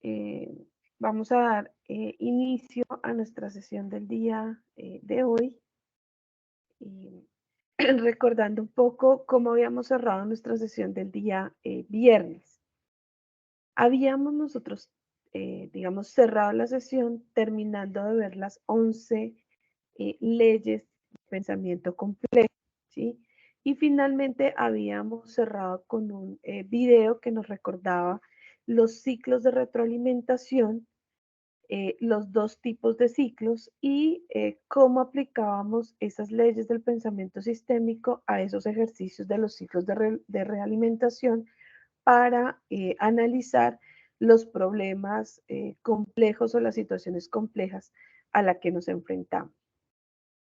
eh, vamos a dar inicio a nuestra sesión del día de hoy, y recordando un poco cómo habíamos cerrado nuestra sesión del día viernes. Habíamos nosotros, digamos, cerrado la sesión terminando de ver las 11 leyes de pensamiento complejo, ¿sí? Y finalmente habíamos cerrado con un video que nos recordaba los ciclos de retroalimentación, los dos tipos de ciclos y cómo aplicábamos esas leyes del pensamiento sistémico a esos ejercicios de los ciclos de realimentación para analizar los problemas complejos o las situaciones complejas a las que nos enfrentamos.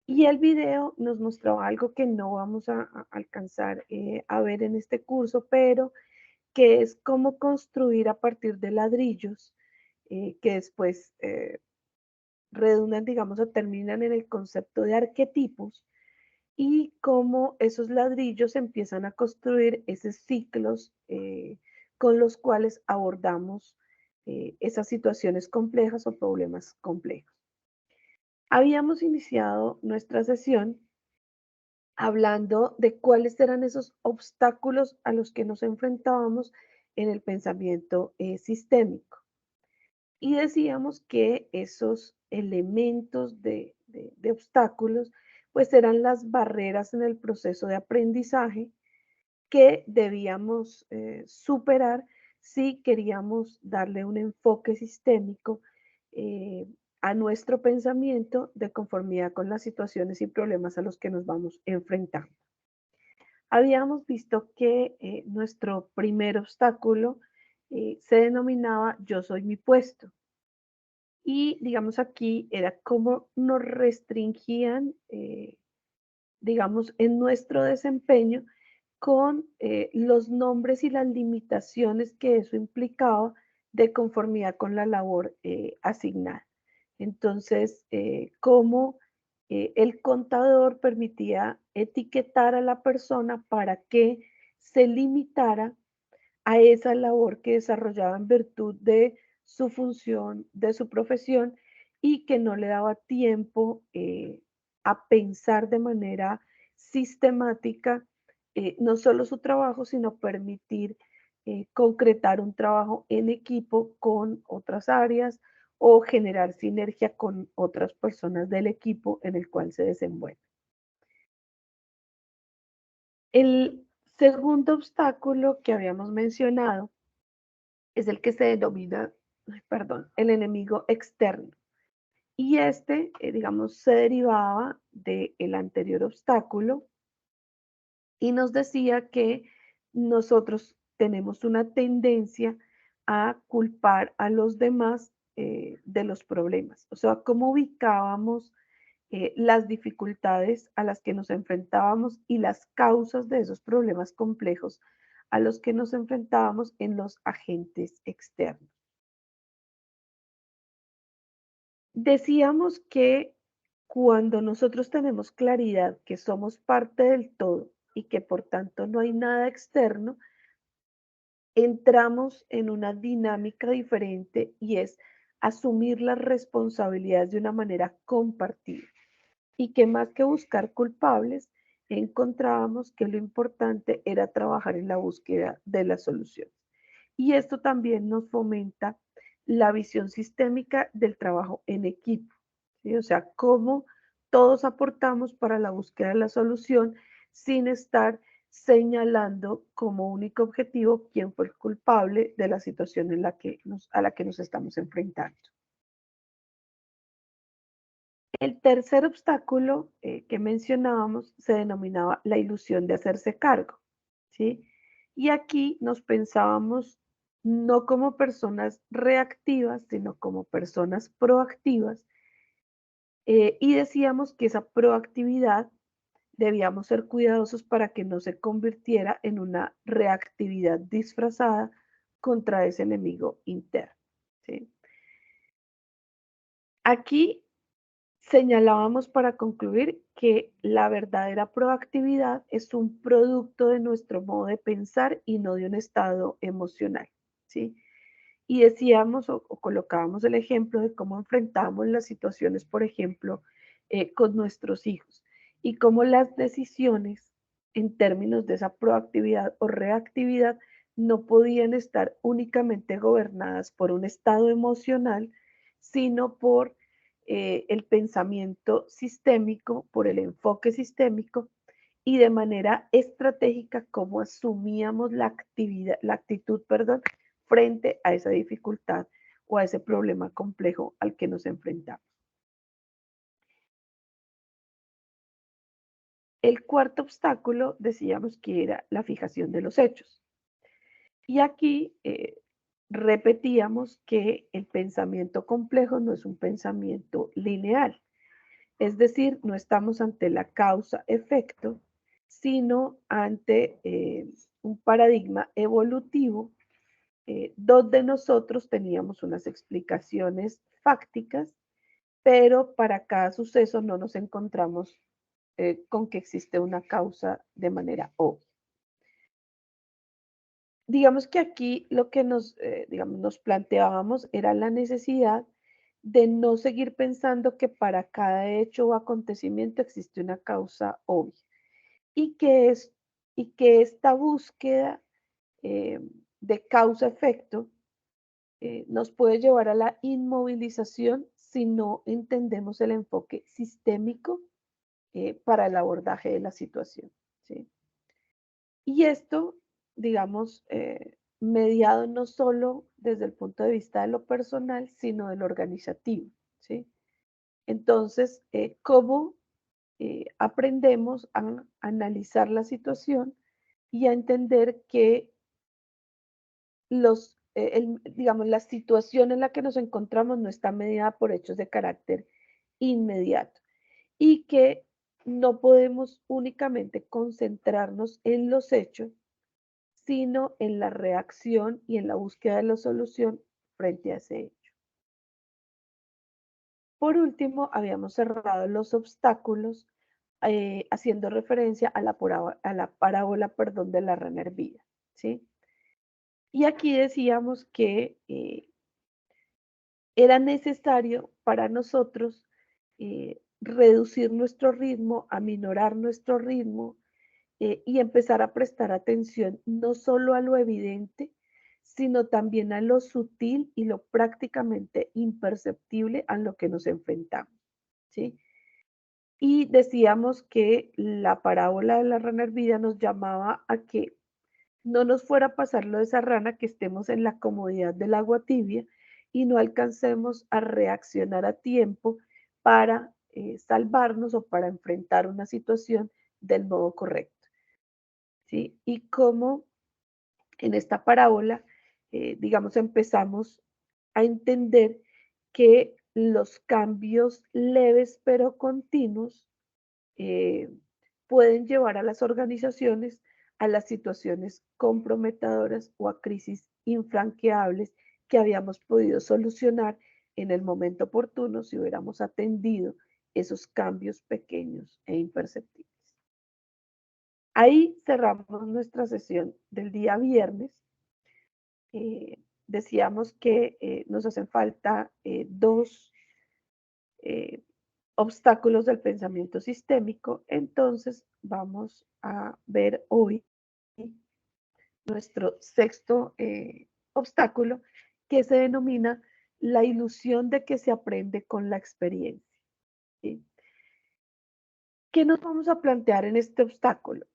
Y el video nos mostró algo que no vamos a alcanzar a ver en este curso, pero que es cómo construir a partir de ladrillos que después redundan, digamos, o terminan en el concepto de arquetipos, y cómo esos ladrillos empiezan a construir esos ciclos con los cuales abordamos esas situaciones complejas o problemas complejos. Habíamos iniciado nuestra sesión hablando de cuáles eran esos obstáculos a los que nos enfrentábamos en el pensamiento sistémico. Y decíamos que esos elementos de obstáculos pues eran las barreras en el proceso de aprendizaje que debíamos superar si queríamos darle un enfoque sistémico eh, a nuestro pensamiento de conformidad con las situaciones y problemas a los que nos vamos enfrentando. Habíamos visto que nuestro primer obstáculo se denominaba yo soy mi puesto. Y digamos aquí era cómo nos restringían, digamos, en nuestro desempeño con los nombres y las limitaciones que eso implicaba de conformidad con la labor asignada. Entonces, cómo el contador permitía etiquetar a la persona para que se limitara a esa labor que desarrollaba en virtud de su función, de su profesión, y que no le daba tiempo a pensar de manera sistemática no solo su trabajo, sino permitir concretar un trabajo en equipo con otras áreas o generar sinergia con otras personas del equipo en el cual se desenvuelve. El segundo obstáculo que habíamos mencionado es el que se denomina, perdón, el enemigo externo. Y este, digamos, se derivaba del anterior obstáculo y nos decía que nosotros tenemos una tendencia a culpar a los demás de los problemas. O sea, cómo ubicábamos las dificultades a las que nos enfrentábamos y las causas de esos problemas complejos a los que nos enfrentábamos en los agentes externos. Decíamos que cuando nosotros tenemos claridad que somos parte del todo y que por tanto no hay nada externo, entramos en una dinámica diferente y es asumir las responsabilidades de una manera compartida. Y que más que buscar culpables, encontrábamos que lo importante era trabajar en la búsqueda de la solución. Y esto también nos fomenta la visión sistémica del trabajo en equipo, ¿sí? O sea, cómo todos aportamos para la búsqueda de la solución sin estar señalando como único objetivo quién fue el culpable de la situación a la que nos estamos enfrentando. El tercer obstáculo que mencionábamos se denominaba la ilusión de hacerse cargo, ¿sí? Y aquí nos pensábamos no como personas reactivas, sino como personas proactivas, y decíamos que esa proactividad debíamos ser cuidadosos para que no se convirtiera en una reactividad disfrazada contra ese enemigo interno, ¿sí? Aquí señalábamos para concluir que la verdadera proactividad es un producto de nuestro modo de pensar y no de un estado emocional, ¿sí? Y decíamos o colocábamos el ejemplo de cómo enfrentamos las situaciones, por ejemplo, con nuestros hijos y cómo las decisiones en términos de esa proactividad o reactividad no podían estar únicamente gobernadas por un estado emocional, sino por el pensamiento sistémico, por el enfoque sistémico y de manera estratégica cómo asumíamos la actitud, perdón, frente a esa dificultad o a ese problema complejo al que nos enfrentamos. El cuarto obstáculo decíamos que era la fijación de los hechos. Y aquí repetíamos que el pensamiento complejo no es un pensamiento lineal. Es decir, no estamos ante la causa-efecto, sino ante un paradigma evolutivo donde nosotros teníamos unas explicaciones fácticas, pero para cada suceso no nos encontramos con que existe una causa de manera obvia. Digamos que aquí lo que nos planteábamos era la necesidad de no seguir pensando que para cada hecho o acontecimiento existe una causa obvia y que, es, y que esta búsqueda eh, de causa-efecto nos puede llevar a la inmovilización si no entendemos el enfoque sistémico para el abordaje de la situación. ¿Sí? Y esto, digamos, mediado no solo desde el punto de vista de lo personal, sino de lo organizativo. ¿Sí? Entonces, ¿cómo aprendemos a analizar la situación y a entender que digamos, la situación en la que nos encontramos no está medida por hechos de carácter inmediato y que no podemos únicamente concentrarnos en los hechos, sino en la reacción y en la búsqueda de la solución frente a ese hecho. Por último, habíamos cerrado los obstáculos haciendo referencia a la parábola, perdón, de la rana hervida, ¿sí? Y aquí decíamos que era necesario para nosotros reducir nuestro ritmo, aminorar nuestro ritmo y empezar a prestar atención no solo a lo evidente, sino también a lo sutil y lo prácticamente imperceptible a lo que nos enfrentamos, ¿sí? Y decíamos que la parábola de la rana hervida nos llamaba a que no nos fuera a pasar lo de esa rana, que estemos en la comodidad del agua tibia y no alcancemos a reaccionar a tiempo para salvarnos o para enfrentar una situación del modo correcto. ¿Sí? Y cómo en esta parábola, digamos, empezamos a entender que los cambios leves pero continuos eh, pueden llevar a las organizaciones a las situaciones comprometedoras o a crisis infranqueables que habíamos podido solucionar en el momento oportuno si hubiéramos atendido esos cambios pequeños e imperceptibles. Ahí cerramos nuestra sesión del día viernes. Decíamos que nos hacen falta dos eh, obstáculos del pensamiento sistémico. Entonces vamos a ver hoy nuestro sexto obstáculo, que se denomina la ilusión de que se aprende con la experiencia. ¿Sí? ¿Qué nos vamos a plantear en este obstáculo?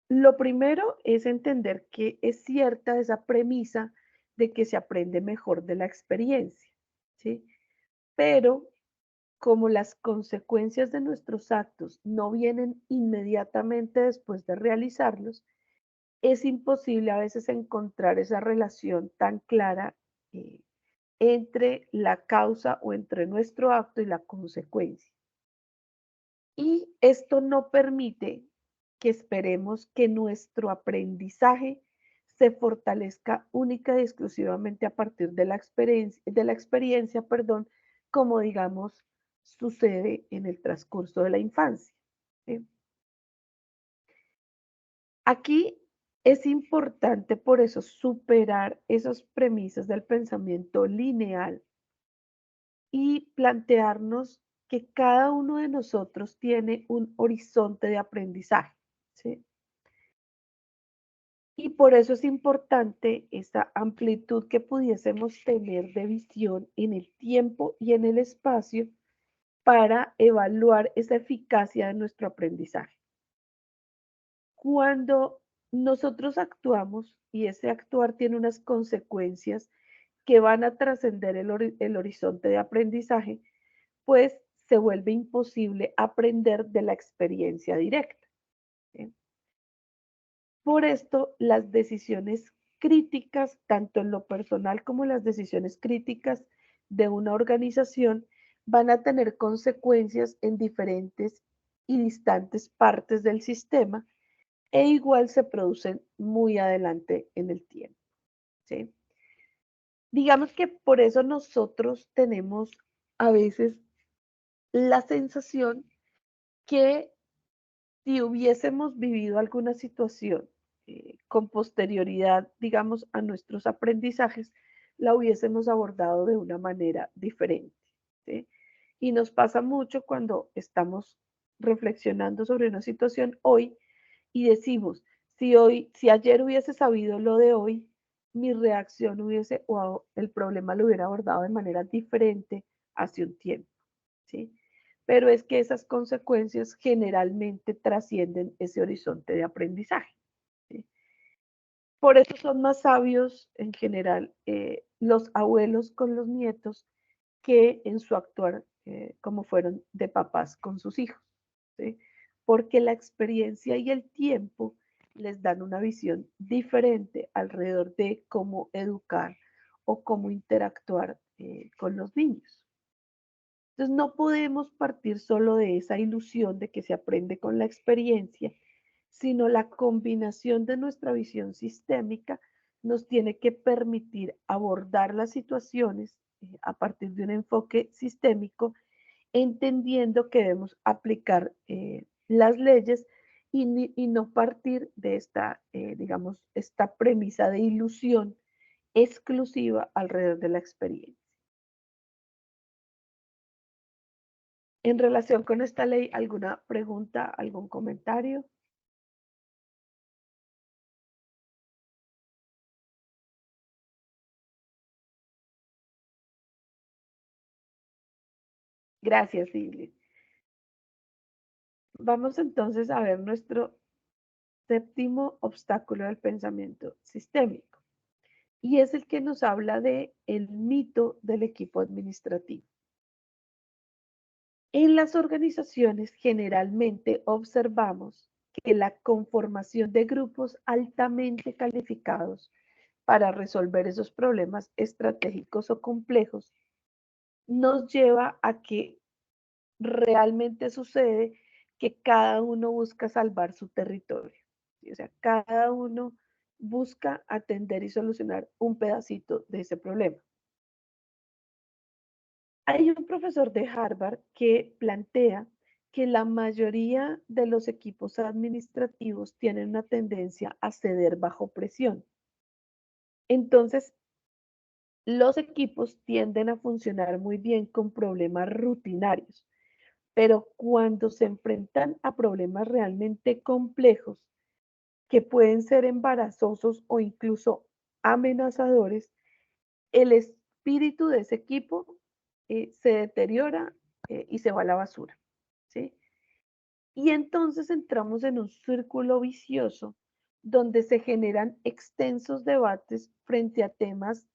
Lo primero es entender que es cierta esa premisa de que se aprende mejor de la experiencia, ¿sí? Pero como las consecuencias de nuestros actos no vienen inmediatamente después de realizarlos, es imposible a veces encontrar esa relación tan clara eh, entre la causa o entre nuestro acto y la consecuencia. Y esto no permite que esperemos que nuestro aprendizaje se fortalezca única y exclusivamente a partir de la experiencia, perdón, como digamos sucede en el transcurso de la infancia. ¿Sí? Aquí Es importante por eso superar esas premisas del pensamiento lineal y plantearnos que cada uno de nosotros tiene un horizonte de aprendizaje, ¿sí? Y por eso es importante esa amplitud que pudiésemos tener de visión en el tiempo y en el espacio para evaluar esa eficacia de nuestro aprendizaje. Cuando nosotros actuamos y ese actuar tiene unas consecuencias que van a trascender el horizonte de aprendizaje, pues se vuelve imposible aprender de la experiencia directa, ¿sí? Por esto, las decisiones críticas, tanto en lo personal como las decisiones críticas de una organización, van a tener consecuencias en diferentes y distantes partes del sistema e igual se producen muy adelante en el tiempo, ¿sí? Digamos que por eso nosotros tenemos a veces la sensación que si hubiésemos vivido alguna situación con posterioridad, digamos, a nuestros aprendizajes, la hubiésemos abordado de una manera diferente, ¿sí? Y nos pasa mucho cuando estamos reflexionando sobre una situación hoy y decimos, si ayer hubiese sabido lo de hoy, mi reacción hubiese, o el problema lo hubiera abordado de manera diferente hace un tiempo, ¿sí? Pero es que esas consecuencias generalmente trascienden ese horizonte de aprendizaje, ¿sí? Por eso son más sabios en general los abuelos con los nietos que en su actuar como fueron de papás con sus hijos, ¿sí? Porque la experiencia y el tiempo les dan una visión diferente alrededor de cómo educar o cómo interactuar con los niños. Entonces no podemos partir solo de esa ilusión de que se aprende con la experiencia, sino la combinación de nuestra visión sistémica nos tiene que permitir abordar las situaciones a partir de un enfoque sistémico, entendiendo que debemos aplicar las leyes y no partir de esta, digamos, esta premisa de ilusión exclusiva alrededor de la experiencia. En relación con esta ley, ¿alguna pregunta, algún comentario? Gracias, Ingrid. Vamos entonces a ver nuestro séptimo obstáculo del pensamiento sistémico y es el que nos habla de el mito del equipo administrativo. En las organizaciones generalmente observamos que la conformación de grupos altamente calificados para resolver esos problemas estratégicos o complejos nos lleva a que realmente sucede que cada uno busca salvar su territorio, ¿sí? O sea, cada uno busca atender y solucionar un pedacito de ese problema. Hay un profesor de Harvard que plantea que la mayoría de los equipos administrativos tienen una tendencia a ceder bajo presión. Entonces, los equipos tienden a funcionar muy bien con problemas rutinarios, pero cuando se enfrentan a problemas realmente complejos que pueden ser embarazosos o incluso amenazadores, el espíritu de ese equipo se deteriora y se va a la basura, ¿sí? Y entonces entramos en un círculo vicioso donde se generan extensos debates frente a temas,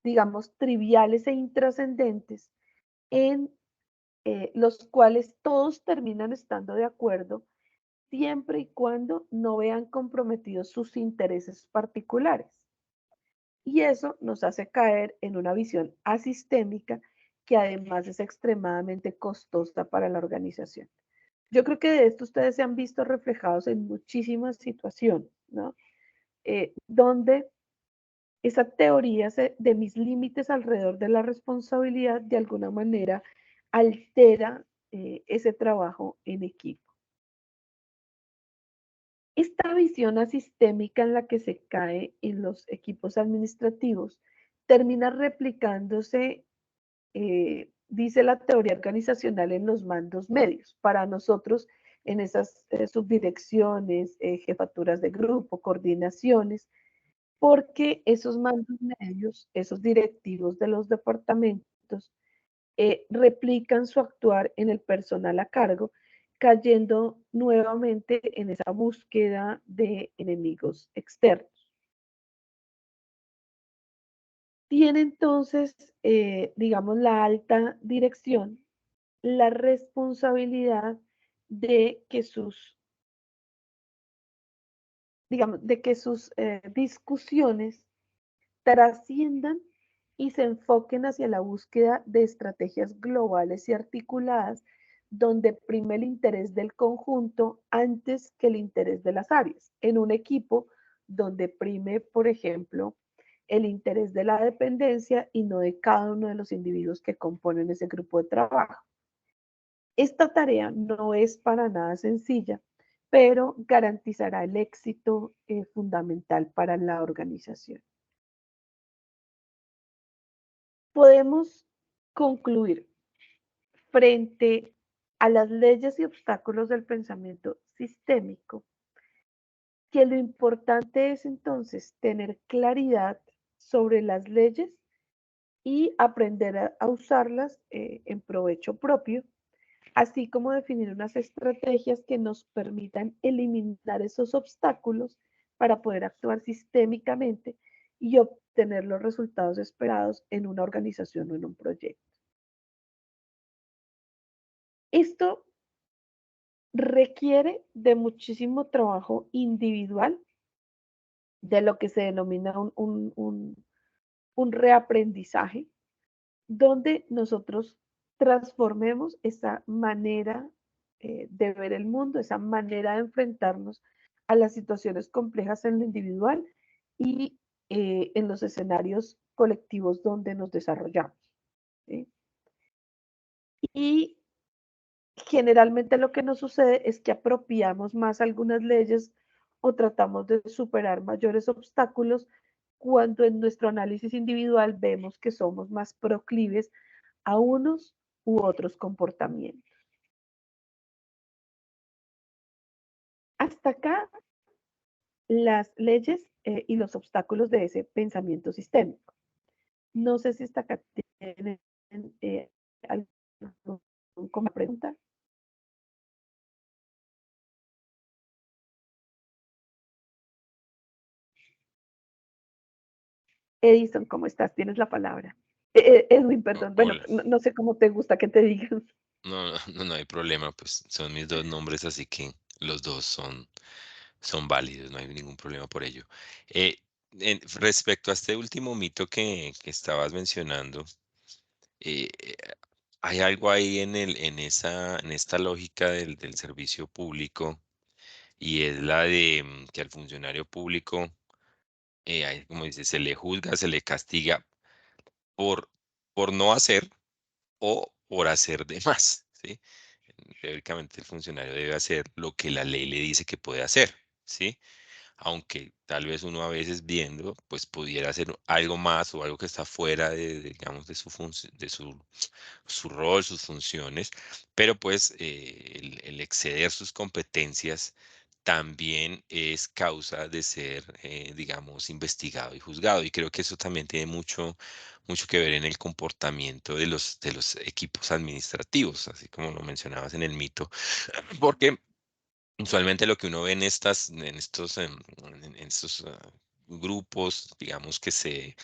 digamos, triviales e intrascendentes en los cuales todos terminan estando de acuerdo siempre y cuando no vean comprometidos sus intereses particulares. Y eso nos hace caer en una visión asistémica que además es extremadamente costosa para la organización. Yo creo que de esto ustedes se han visto reflejados en muchísimas situaciones, ¿no? Donde esa teoría de mis límites alrededor de la responsabilidad de alguna manera altera ese trabajo en equipo. Esta visión asistémica en la que se cae en los equipos administrativos termina replicándose, dice la teoría organizacional, en los mandos medios. Para nosotros, en esas subdirecciones, jefaturas de grupo, coordinaciones, porque esos mandos medios, esos directivos de los departamentos, replican su actuar en el personal a cargo, cayendo nuevamente en esa búsqueda de enemigos externos. Tiene entonces, digamos, la alta dirección la responsabilidad de que sus, digamos, de que sus discusiones trasciendan y se enfoquen hacia la búsqueda de estrategias globales y articuladas donde prime el interés del conjunto antes que el interés de las áreas. En un equipo donde prime, por ejemplo, el interés de la dependencia y no de cada uno de los individuos que componen ese grupo de trabajo. Esta tarea no es para nada sencilla, pero garantizará el éxito fundamental para la organización. Podemos concluir frente a las leyes y obstáculos del pensamiento sistémico que lo importante es entonces tener claridad sobre las leyes y aprender a usarlas en provecho propio, así como definir unas estrategias que nos permitan eliminar esos obstáculos para poder actuar sistémicamente y obtener los resultados esperados en una organización o en un proyecto. Esto requiere de muchísimo trabajo individual, de lo que se denomina un reaprendizaje, donde nosotros transformemos esa manera de ver el mundo, esa manera de enfrentarnos a las situaciones complejas en lo individual y en los escenarios colectivos donde nos desarrollamos. ¿Sí? Y generalmente lo que nos sucede es que apropiamos más algunas leyes o tratamos de superar mayores obstáculos cuando en nuestro análisis individual vemos que somos más proclives a unos u otros comportamientos. Hasta acá las leyes y los obstáculos de ese pensamiento sistémico. No sé si hasta acá tienen alguna pregunta. Edison, ¿cómo estás? Tienes la palabra. Edwin, perdón. Bueno, Hola. no sé cómo te gusta que te digan. No, no, no hay problema, pues son mis dos nombres, así que los dos son válidos, no hay ningún problema por ello. Respecto a este último mito que estabas mencionando, eh, hay algo ahí en esta lógica del servicio público y es la de que al funcionario público, como dice, se le juzga, se le castiga por, por no hacer o por hacer de más, ¿sí? Teóricamente el funcionario debe hacer lo que la ley le dice que puede hacer, ¿sí? Aunque tal vez uno a veces viendo, pues pudiera hacer algo más o algo que está fuera digamos, de su rol, sus funciones, pero pues el exceder sus competencias también es causa de ser, digamos, investigado y juzgado. Y creo que eso también tiene mucho que ver en el comportamiento de los equipos administrativos, así como lo mencionabas en el mito, porque usualmente lo que uno ve en estos grupos, digamos, que se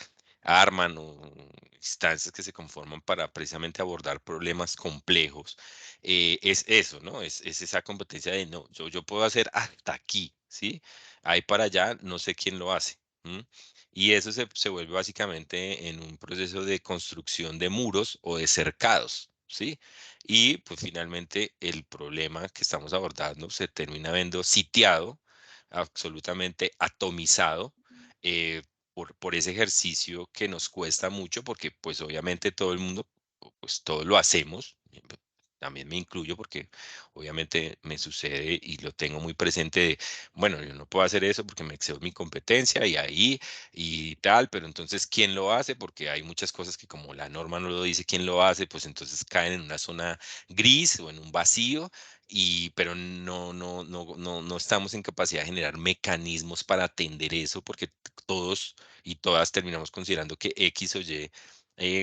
arman o instancias que se conforman para precisamente abordar problemas complejos, es eso, ¿no? Es esa competencia de no, yo puedo hacer hasta aquí, ¿sí? Ahí para allá, no sé quién lo hace. ¿M? Y eso se vuelve básicamente en un proceso de construcción de muros o de cercados, ¿sí? Y pues finalmente el problema que estamos abordando se termina viendo sitiado, absolutamente atomizado, eh, por ese ejercicio que nos cuesta mucho, porque pues obviamente todo el mundo, pues todos lo hacemos, también me incluyo porque obviamente me sucede y lo tengo muy presente de, bueno, yo no puedo hacer eso porque me excedo mi competencia y ahí y tal, pero entonces, ¿quién lo hace? Porque hay muchas cosas que como la norma no lo dice quién lo hace, pues entonces caen en una zona gris o en un vacío y pero no estamos en capacidad de generar mecanismos para atender eso porque todos y todas terminamos considerando que X o Y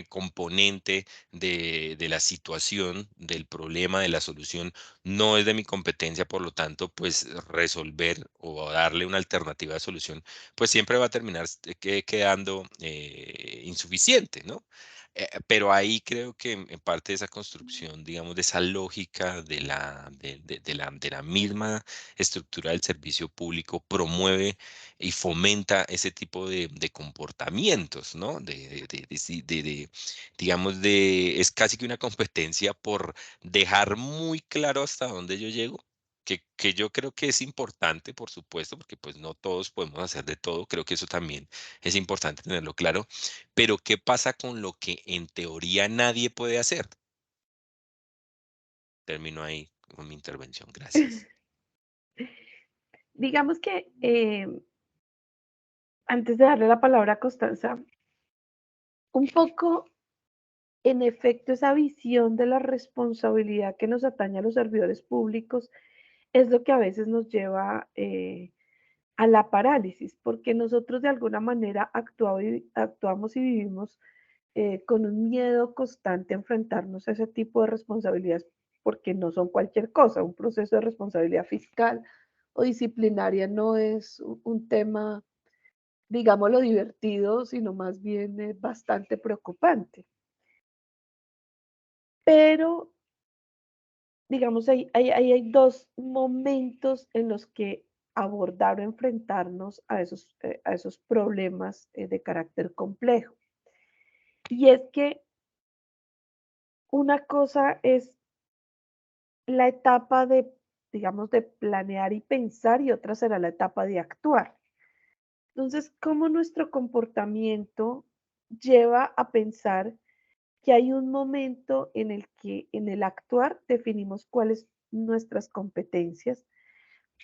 componente de la situación, del problema, de la solución, no es de mi competencia, por lo tanto, pues resolver o darle una alternativa de solución, pues siempre va a terminar quedando insuficiente, ¿no? Pero ahí creo que en parte de esa construcción, digamos, de esa lógica de la misma estructura del servicio público promueve y fomenta ese tipo de comportamientos, ¿no? Digamos, es casi que una competencia por dejar muy claro hasta dónde yo llego. Que yo creo que es importante, por supuesto, porque pues no todos podemos hacer de todo, creo que eso también es importante tenerlo claro, pero ¿qué pasa con lo que en teoría nadie puede hacer? Termino ahí con mi intervención, gracias. Digamos que antes de darle la palabra a Constanza, un poco, en efecto, esa visión de la responsabilidad que nos atañe a los servidores públicos es lo que a veces nos lleva a la parálisis, porque nosotros de alguna manera actuamos y vivimos con un miedo constante a enfrentarnos a ese tipo de responsabilidades, porque no son cualquier cosa. Un proceso de responsabilidad fiscal o disciplinaria no es un tema, digámoslo, divertido, sino más bien bastante preocupante. Pero, digamos, hay dos momentos en los que abordar o enfrentarnos a esos problemas de carácter complejo. Y es que una cosa es la etapa de, digamos, de planear y pensar y otra será la etapa de actuar. Entonces, ¿cómo nuestro comportamiento lleva a pensar que hay un momento en el que en el actuar definimos cuáles nuestras competencias,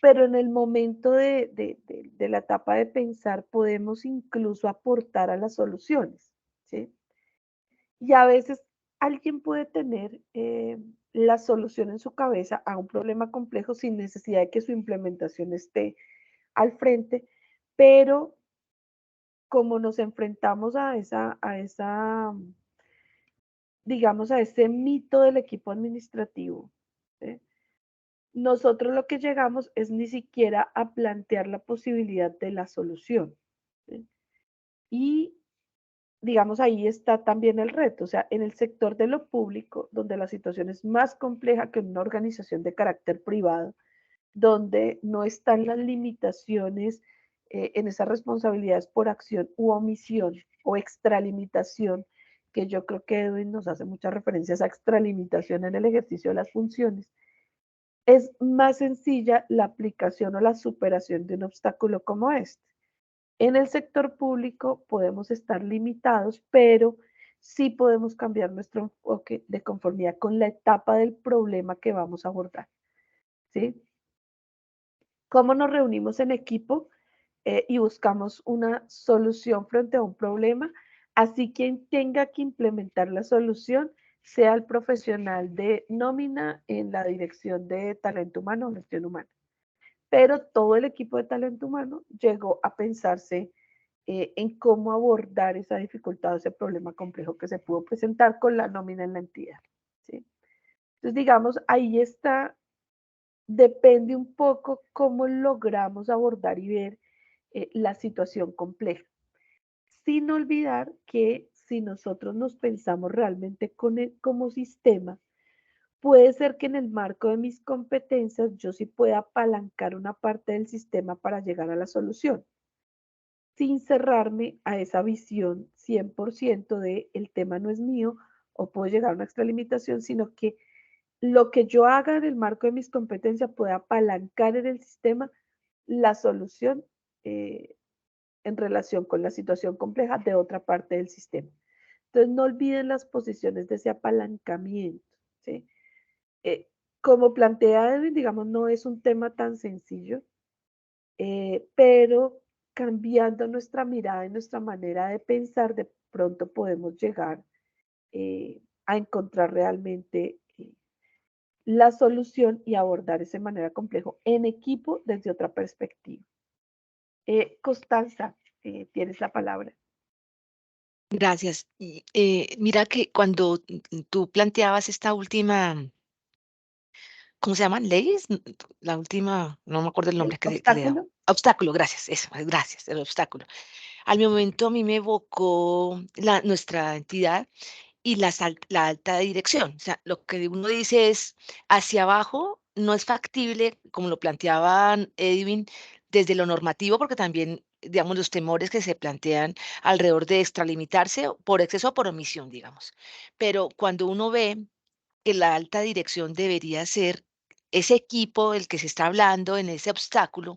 pero en el momento de la etapa de pensar podemos incluso aportar a las soluciones, ¿sí? Y a veces alguien puede tener la solución en su cabeza a un problema complejo sin necesidad de que su implementación esté al frente, pero como nos enfrentamos digamos, a ese mito del equipo administrativo, ¿sí? Nosotros lo que llegamos es ni siquiera a plantear la posibilidad de la solución, ¿sí? Y digamos, ahí está también el reto, o sea, en el sector de lo público, donde la situación es más compleja que en una organización de carácter privado, donde no están las limitaciones en esas responsabilidades por acción u omisión o extralimitación, que yo creo que Edwin nos hace mucha referencia a esa extralimitación en el ejercicio de las funciones, es más sencilla la aplicación o la superación de un obstáculo como este. En el sector público podemos estar limitados, pero sí podemos cambiar nuestro enfoque de conformidad con la etapa del problema que vamos a abordar, ¿sí? ¿Cómo nos reunimos en equipo y buscamos una solución frente a un problema? Así quien tenga que implementar la solución sea el profesional de nómina en la dirección de talento humano o gestión humana. Pero todo el equipo de talento humano llegó a pensarse en cómo abordar esa dificultad o ese problema complejo que se pudo presentar con la nómina en la entidad, ¿sí? Entonces, digamos, ahí está, depende un poco cómo logramos abordar y ver la situación compleja, sin olvidar que si nosotros nos pensamos realmente como sistema, puede ser que en el marco de mis competencias yo sí pueda apalancar una parte del sistema para llegar a la solución, sin cerrarme a esa visión 100% de el tema no es mío o puedo llegar a una extralimitación, sino que lo que yo haga en el marco de mis competencias pueda apalancar en el sistema la solución eh, en relación con la situación compleja de otra parte del sistema. Entonces, no olviden las posiciones de ese apalancamiento, ¿sí? como plantea Edwin, digamos, no es un tema tan sencillo, pero cambiando nuestra mirada y nuestra manera de pensar, de pronto podemos llegar a encontrar realmente la solución y abordar ese manera complejo en equipo desde otra perspectiva. Constanza, tienes la palabra. Gracias. Y, mira que cuando tú planteabas esta última, ¿cómo se llaman? ¿Leyes? La última, no me acuerdo el nombre El que le da. obstáculo. Obstáculo, gracias, eso, gracias, el obstáculo. Al momento a mí me evocó nuestra entidad y la alta dirección. O sea, lo que uno dice es, hacia abajo no es factible, como lo planteaban Edwin, desde lo normativo, porque también, digamos, los temores que se plantean alrededor de extralimitarse por exceso o por omisión, digamos. Pero cuando uno ve que la alta dirección debería ser ese equipo del que se está hablando en ese obstáculo,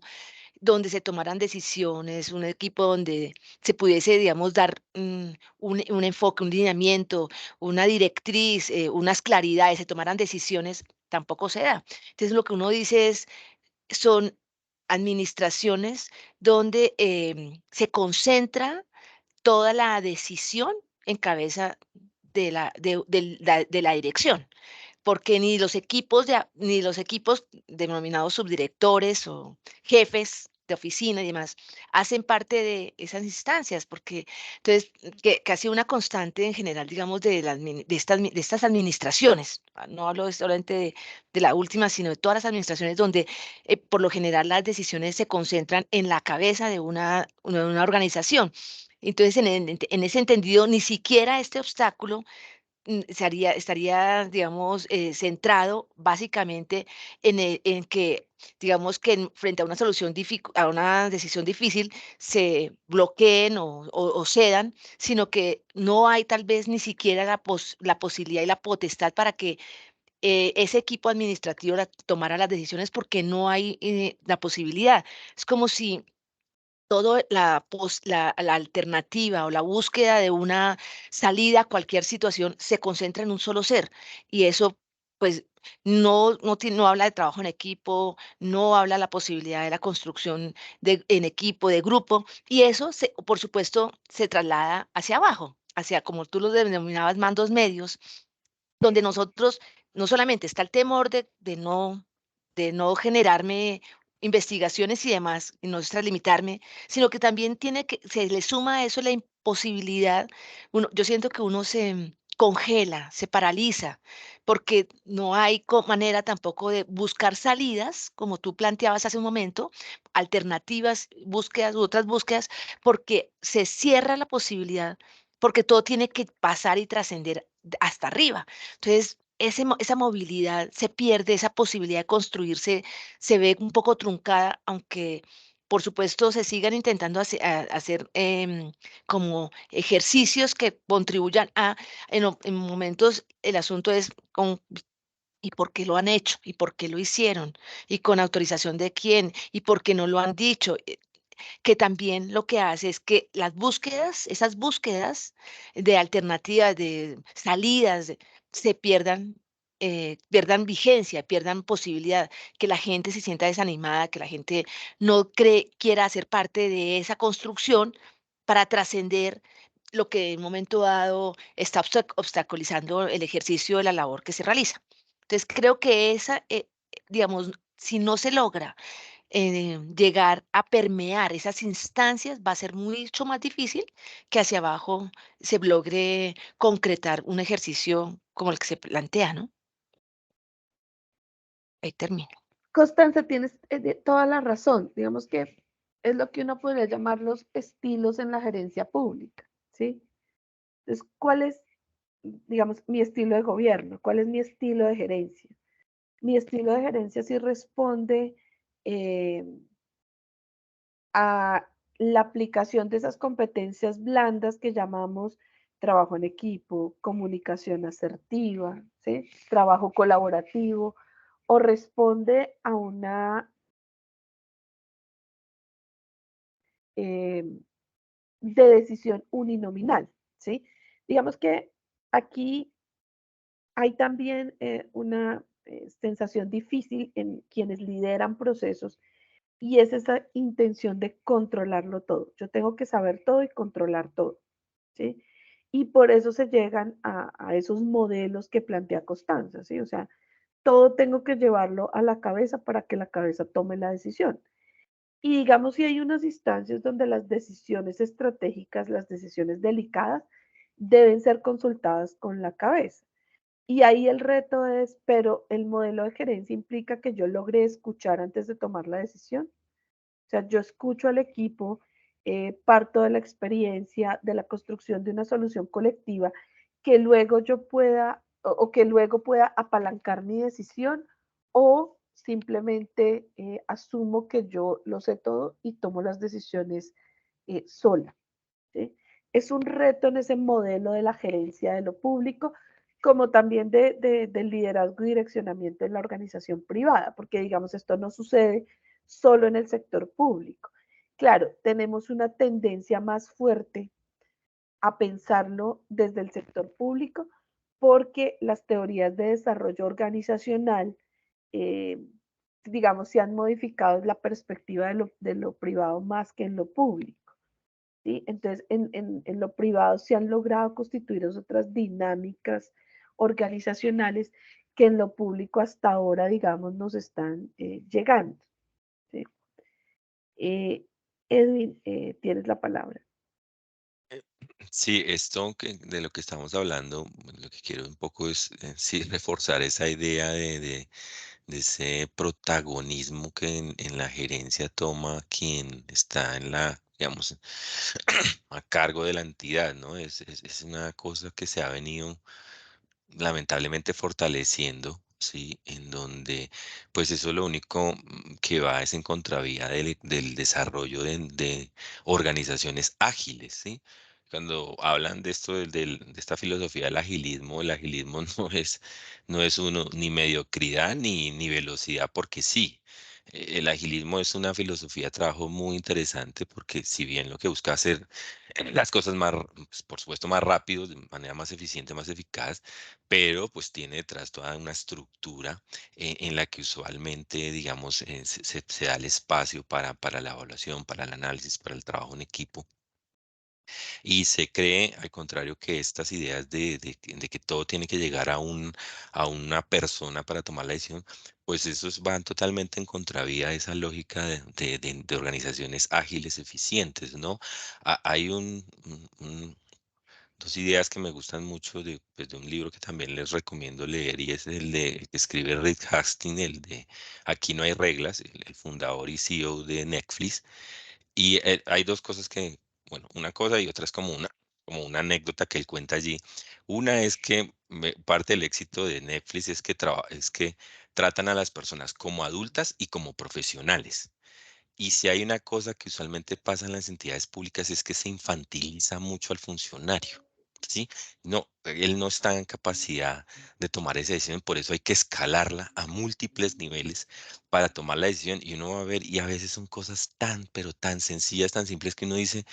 donde se tomaran decisiones, un equipo donde se pudiese, digamos, dar un enfoque, un lineamiento, una directriz, unas claridades, se tomaran decisiones, tampoco se da. Entonces, lo que uno dice es, son administraciones donde se concentra toda la decisión en cabeza de la dirección, porque ni los equipos denominados subdirectores o jefes de oficina y demás hacen parte de esas instancias, porque entonces que ha sido una constante en general, digamos, de estas administraciones. No hablo solamente de la última, sino de todas las administraciones donde por lo general las decisiones se concentran en la cabeza de una organización. Entonces, en ese entendido, ni siquiera este obstáculo estaría, digamos, centrado básicamente en que, digamos, que frente a una a una decisión difícil se bloqueen o cedan, sino que no hay tal vez ni siquiera la posibilidad y la potestad para que ese equipo administrativo tomara las decisiones porque no hay la posibilidad. Es como si todo la alternativa o la búsqueda de una salida a cualquier situación se concentra en un solo ser. Y eso, pues, no habla de trabajo en equipo, no habla de la posibilidad de la construcción en equipo, de grupo. Y eso, por supuesto, se traslada hacia abajo, hacia, como tú lo denominabas, mandos medios, donde nosotros no solamente está el temor de no generarme investigaciones y demás, y no extralimitarme, sino que también se le suma a eso la imposibilidad. Yo siento que uno se congela, se paraliza, porque no hay manera tampoco de buscar salidas, como tú planteabas hace un momento, alternativas, búsquedas u otras búsquedas, porque se cierra la posibilidad, porque todo tiene que pasar y trascender hasta arriba. Entonces, esa movilidad se pierde, esa posibilidad de construirse se ve un poco truncada, aunque por supuesto se sigan intentando hacer como ejercicios que contribuyan en momentos el asunto es ¿y por qué lo han hecho? ¿Y por qué lo hicieron? ¿Y con autorización de quién? ¿Y por qué no lo han dicho? Que también lo que hace es que esas búsquedas de alternativas, de salidas, se pierdan vigencia, pierdan posibilidad, que la gente se sienta desanimada, que la gente no quiera hacer parte de esa construcción para trascender lo que en un momento dado está obstaculizando el ejercicio de la labor que se realiza. Entonces, creo que digamos, si no se logra llegar a permear esas instancias, va a ser mucho más difícil que hacia abajo se logre concretar un ejercicio como el que se plantea, ¿no? Ahí termino. Constanza, tienes toda la razón. Digamos que es lo que uno podría llamar los estilos en la gerencia pública, ¿sí? Entonces, ¿cuál es, digamos, mi estilo de gobierno? ¿Cuál es mi estilo de gerencia? Mi estilo de gerencia sí responde eh, a la aplicación de esas competencias blandas que llamamos trabajo en equipo, comunicación asertiva, ¿sí? Trabajo colaborativo, o responde a una eh, de decisión uninominal, ¿sí? Digamos que aquí hay también una sensación difícil en quienes lideran procesos y es esa intención de controlarlo todo. Yo tengo que saber todo y controlar todo, ¿sí? Y por eso se llegan a esos modelos que plantea Constanza, ¿sí? O sea, todo tengo que llevarlo a la cabeza para que la cabeza tome la decisión. Y digamos, si hay unas instancias donde las decisiones estratégicas, las decisiones delicadas, deben ser consultadas con la cabeza. Y ahí el reto es, pero el modelo de gerencia implica que yo logre escuchar antes de tomar la decisión. O sea, yo escucho al equipo, parto de la experiencia, de la construcción de una solución colectiva, que luego yo pueda o que luego pueda apalancar mi decisión o simplemente asumo que yo lo sé todo y tomo las decisiones sola. ¿Sí? Es un reto en ese modelo de la gerencia de lo público, como también del liderazgo y direccionamiento en la organización privada, porque digamos, esto no sucede solo en el sector público. Claro, tenemos una tendencia más fuerte a pensarlo desde el sector público porque las teorías de desarrollo organizacional, eh, digamos, se han modificado la perspectiva de lo privado más que en lo público. ¿Sí? Entonces, en lo privado se han logrado constituir otras dinámicas organizacionales que en lo público hasta ahora, digamos, nos están llegando. ¿Sí? Edwin, tienes la palabra. Sí, esto de lo que estamos hablando, lo que quiero un poco es sí, reforzar esa idea de ese protagonismo que en la gerencia toma quien está en la, digamos, a cargo de la entidad, ¿no? Es una cosa que se ha venido lamentablemente fortaleciendo, ¿sí? En donde, pues eso lo único que va es en contravía del desarrollo de organizaciones ágiles, ¿sí? Cuando hablan de esto, de esta filosofía del agilismo, el agilismo no es uno ni mediocridad ni velocidad, porque sí. El agilismo es una filosofía de trabajo muy interesante porque si bien lo que busca hacer las cosas más, pues, por supuesto, más rápido, de manera más eficiente, más eficaz, pero pues tiene detrás toda una estructura en la que usualmente, digamos, se da el espacio para la evaluación, para el análisis, para el trabajo en equipo. Y se cree, al contrario, que estas ideas de que todo tiene que llegar a una persona para tomar la decisión, pues esos van totalmente en contravía de esa lógica de organizaciones ágiles, eficientes, ¿no? Hay dos ideas que me gustan mucho pues, de un libro que también les recomiendo leer y es el que escribe Reed Hastings, el de Aquí no hay reglas, el fundador y CEO de Netflix. Y hay dos cosas que, bueno, una cosa y otra es como una anécdota que él cuenta allí. Una es que parte del éxito de Netflix es que tratan a las personas como adultas y como profesionales. Y si hay una cosa que usualmente pasa en las entidades públicas es que se infantiliza mucho al funcionario, ¿sí? No, él no está en capacidad de tomar esa decisión, por eso hay que escalarla a múltiples niveles para tomar la decisión y uno va a ver, y a veces son cosas tan, pero tan sencillas, tan simples que uno dice,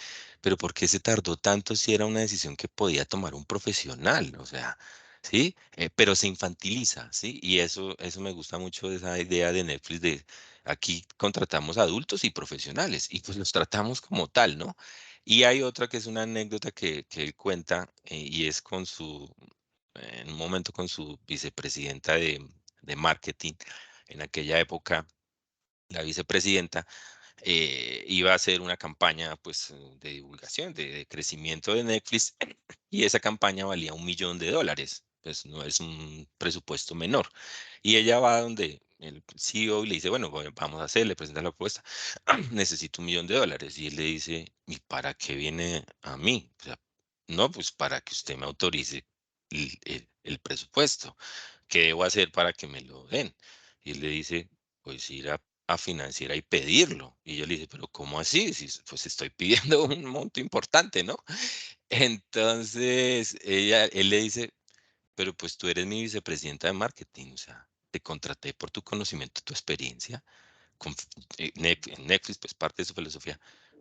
pero ¿por qué se tardó tanto si era una decisión que podía tomar un profesional? O sea, ¿sí? Pero se infantiliza, ¿sí? Y eso me gusta mucho de esa idea de Netflix de aquí contratamos adultos y profesionales y pues los tratamos como tal, ¿no? Y hay otra que es una anécdota que él cuenta y es en un momento con su vicepresidenta de marketing. En aquella época, la vicepresidenta iba a hacer una campaña pues de divulgación, de crecimiento de Netflix y esa campaña valía $1.000.000, pues no es un presupuesto menor. Y ella va donde el CEO y le dice, bueno, vamos a hacer, le presenta la propuesta, necesito $1.000.000. Y él le dice, ¿y para qué viene a mí? O sea, no, pues para que usted me autorice el presupuesto. ¿Qué debo hacer para que me lo den? Y él le dice, pues ir a financiera y pedirlo. Y yo le dije, pero ¿cómo así? Si, pues estoy pidiendo un monto importante, ¿no? Entonces, él le dice, pero pues tú eres mi vicepresidenta de marketing, o sea, te contraté por tu conocimiento, tu experiencia. En Netflix, pues parte de su filosofía,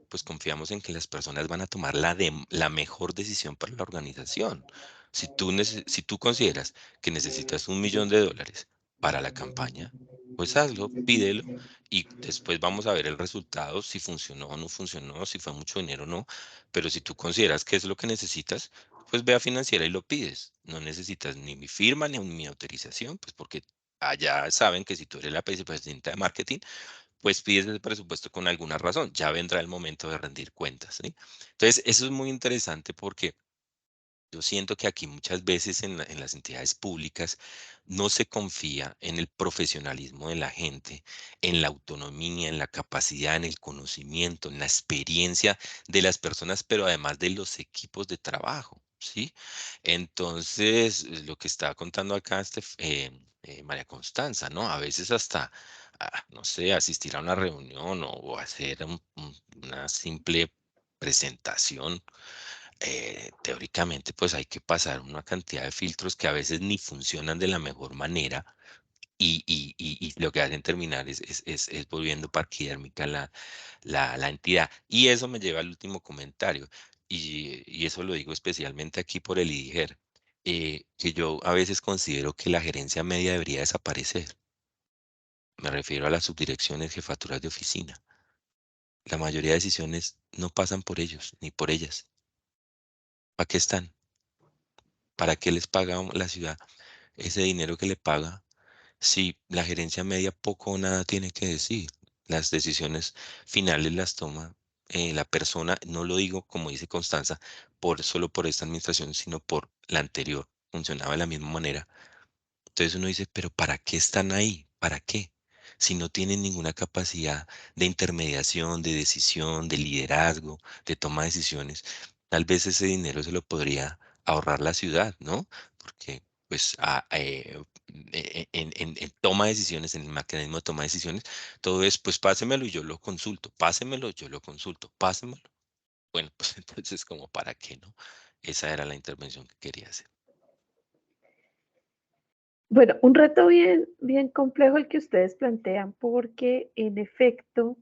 pues confiamos en que las personas van a tomar la mejor decisión para la organización. Si tú consideras que necesitas $1.000.000, para la campaña, pues hazlo, pídelo y después vamos a ver el resultado, si funcionó o no funcionó, si fue mucho dinero o no. Pero si tú consideras que es lo que necesitas, pues ve a Financiera y lo pides. No necesitas ni mi firma ni mi autorización, pues porque allá saben que si tú eres la vicepresidenta de marketing, pues pides ese presupuesto con alguna razón. Ya vendrá el momento de rendir cuentas, ¿sí? Entonces, eso es muy interesante porque yo siento que aquí muchas veces en las entidades públicas no se confía en el profesionalismo de la gente, en la autonomía, en la capacidad, en el conocimiento, en la experiencia de las personas, pero además de los equipos de trabajo, ¿sí? Entonces, lo que estaba contando acá María Constanza, ¿no? A veces hasta, no sé, asistir a una reunión o hacer una simple presentación, teóricamente pues hay que pasar una cantidad de filtros que a veces ni funcionan de la mejor manera y lo que hacen terminar es volviendo parquidérmica la entidad. Y eso me lleva al último comentario, y eso lo digo especialmente aquí por el IDIGER, que yo a veces considero que la gerencia media debería desaparecer. Me refiero a las subdirecciones, jefaturas de oficina. La mayoría de decisiones no pasan por ellos ni por ellas. ¿Para qué están? ¿Para qué les paga la ciudad ese dinero que le paga? Si la gerencia media poco o nada tiene que decir, las decisiones finales las toma la persona, no lo digo como dice Constanza, solo por esta administración, sino por la anterior, funcionaba de la misma manera. Entonces uno dice, pero ¿para qué están ahí? ¿Para qué? Si no tienen ninguna capacidad de intermediación, de decisión, de liderazgo, de toma de decisiones, tal vez ese dinero se lo podría ahorrar la ciudad, ¿no? Porque pues en toma de decisiones, en el mecanismo de toma de decisiones, todo es, pues pásemelo y yo lo consulto, pásemelo, yo lo consulto, pásemelo. Bueno, pues entonces como para qué, ¿no? Esa era la intervención que quería hacer. Bueno, un reto bien complejo el que ustedes plantean, porque en efecto,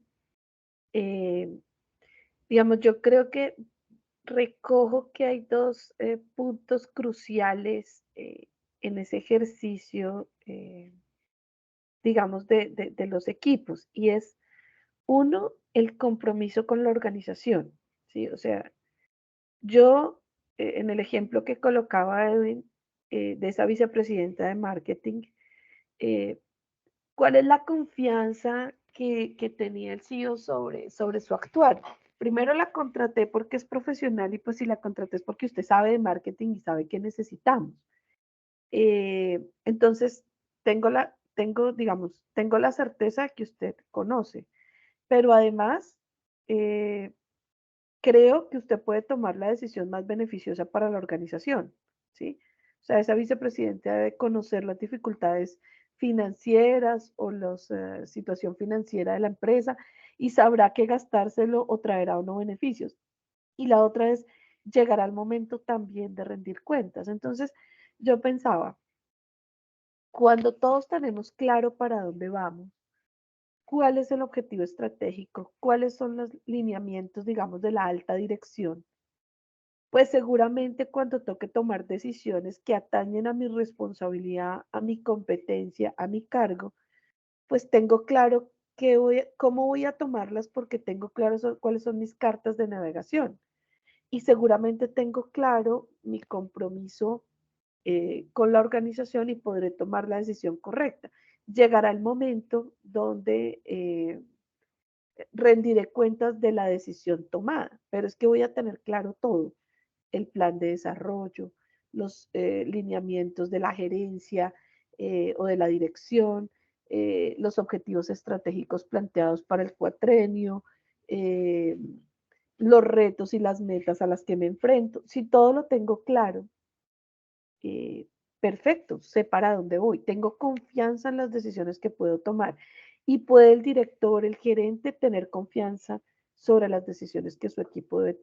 digamos, yo creo que recojo que hay dos puntos cruciales en ese ejercicio, digamos, de los equipos, y es uno, el compromiso con la organización, ¿sí? O sea, yo, en el ejemplo que colocaba Edwin, de esa vicepresidenta de marketing, eh, ¿cuál es la confianza que tenía el CEO sobre su actuar? Primero la contraté porque es profesional y pues si la contraté es porque usted sabe de marketing y sabe qué necesitamos. Entonces, tengo la certeza que usted conoce, pero además, eh, creo que usted puede tomar la decisión más beneficiosa para la organización, ¿sí? O sea, esa vicepresidenta debe conocer las dificultades financieras o la situación financiera de la empresa y sabrá qué gastárselo o traerá o no beneficios. Y la otra es llegar al momento también de rendir cuentas. Entonces, yo pensaba, cuando todos tenemos claro para dónde vamos, cuál es el objetivo estratégico, cuáles son los lineamientos, digamos, de la alta dirección, pues seguramente cuando toque tomar decisiones que atañen a mi responsabilidad, a mi competencia, a mi cargo, pues tengo claro cómo voy a tomarlas porque tengo claro cuáles son mis cartas de navegación. Y seguramente tengo claro mi compromiso con la organización y podré tomar la decisión correcta. Llegará el momento donde rendiré cuentas de la decisión tomada, pero es que voy a tener claro todo, el plan de desarrollo, los lineamientos de la gerencia o de la dirección, los objetivos estratégicos planteados para el cuatrenio, eh, los retos y las metas a las que me enfrento. Si todo lo tengo claro, eh, perfecto, sé para dónde voy, tengo confianza en las decisiones que puedo tomar y puede el director, el gerente tener confianza sobre las decisiones que su equipo debe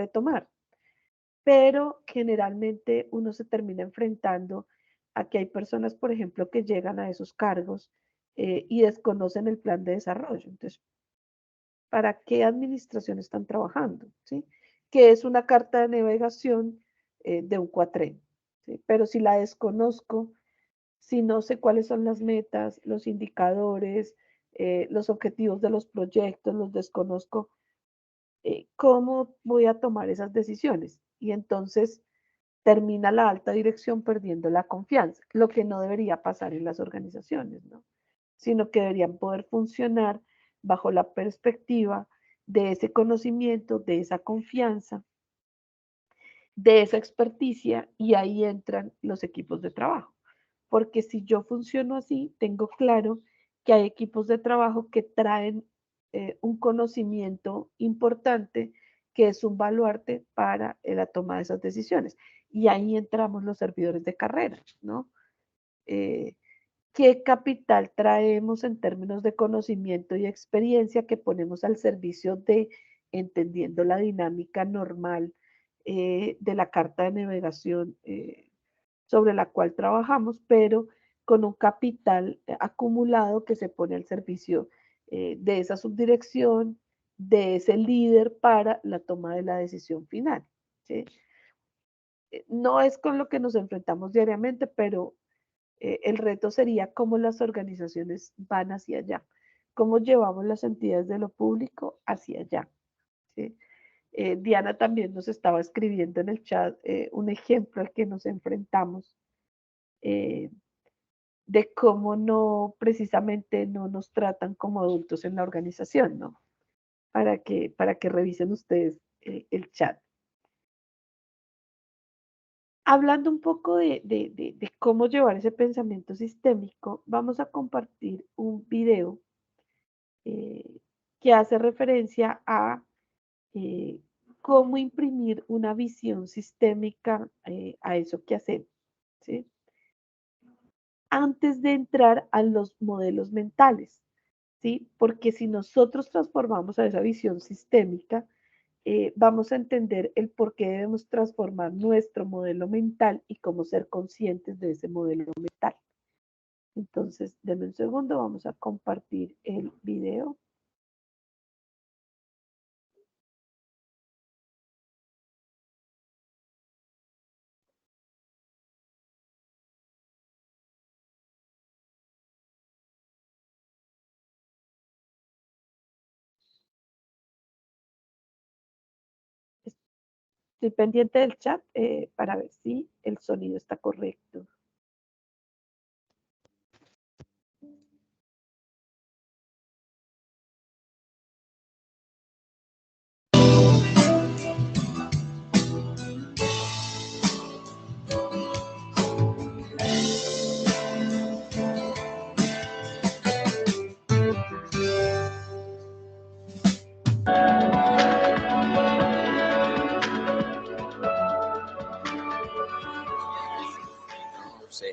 tomar. Pero generalmente uno se termina enfrentando a que hay personas, por ejemplo, que llegan a esos cargos y desconocen el plan de desarrollo. Entonces, ¿para qué administración están trabajando? ¿Sí? Que es una carta de navegación de un cuatrenio. ¿Sí? Pero si la desconozco, si no sé cuáles son las metas, los indicadores, los objetivos de los proyectos, los desconozco, ¿cómo voy a tomar esas decisiones? Y entonces termina la alta dirección perdiendo la confianza, lo que no debería pasar en las organizaciones, ¿no? Sino que deberían poder funcionar bajo la perspectiva de ese conocimiento, de esa confianza, de esa experticia, y ahí entran los equipos de trabajo. Porque si yo funciono así, tengo claro que hay equipos de trabajo que traen un conocimiento importante que es un baluarte para la toma de esas decisiones. Y ahí entramos los servidores de carrera, ¿no? Eh, ¿Qué capital traemos en términos de conocimiento y experiencia que ponemos al servicio de, entendiendo la dinámica normal de la carta de navegación sobre la cual trabajamos, pero con un capital acumulado que se pone al servicio de esa subdirección, de ese líder para la toma de la decisión final? ¿Sí? No es con lo que nos enfrentamos diariamente, pero el reto sería cómo las organizaciones van hacia allá, cómo llevamos las entidades de lo público hacia allá. ¿Sí? Diana también nos estaba escribiendo en el chat un ejemplo al que nos enfrentamos eh, de cómo no, precisamente no nos tratan como adultos en la organización, ¿no? Para que revisen ustedes el chat. Hablando un poco de cómo llevar ese pensamiento sistémico, vamos a compartir un video eh, que hace referencia a eh, cómo imprimir una visión sistémica a eso que hacemos, ¿sí? Antes de entrar a los modelos mentales, ¿sí? Porque si nosotros transformamos a esa visión sistémica, vamos a entender el por qué debemos transformar nuestro modelo mental y cómo ser conscientes de ese modelo mental. Entonces, denme un segundo, vamos a compartir el video. Estoy pendiente del chat para ver si el sonido está correcto. Sí,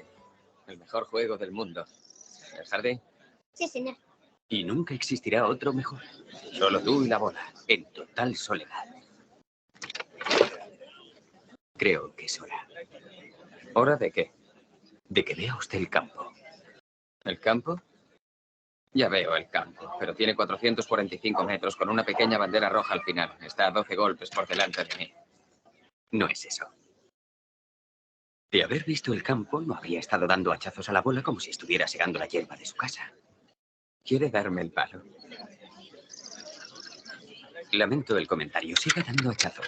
el mejor juego del mundo. ¿El jardín? Sí, señor. Y nunca existirá otro mejor. Solo tú y la bola, en total soledad. Creo que es hora. ¿Hora de qué? De que vea usted el campo. ¿El campo? Ya veo el campo, pero tiene 445 metros con una pequeña bandera roja al final. Está a 12 golpes por delante de mí. No es eso. De haber visto el campo, no habría estado dando hachazos a la bola como si estuviera segando la hierba de su casa. ¿Quiere darme el palo? Lamento el comentario. Siga dando hachazos.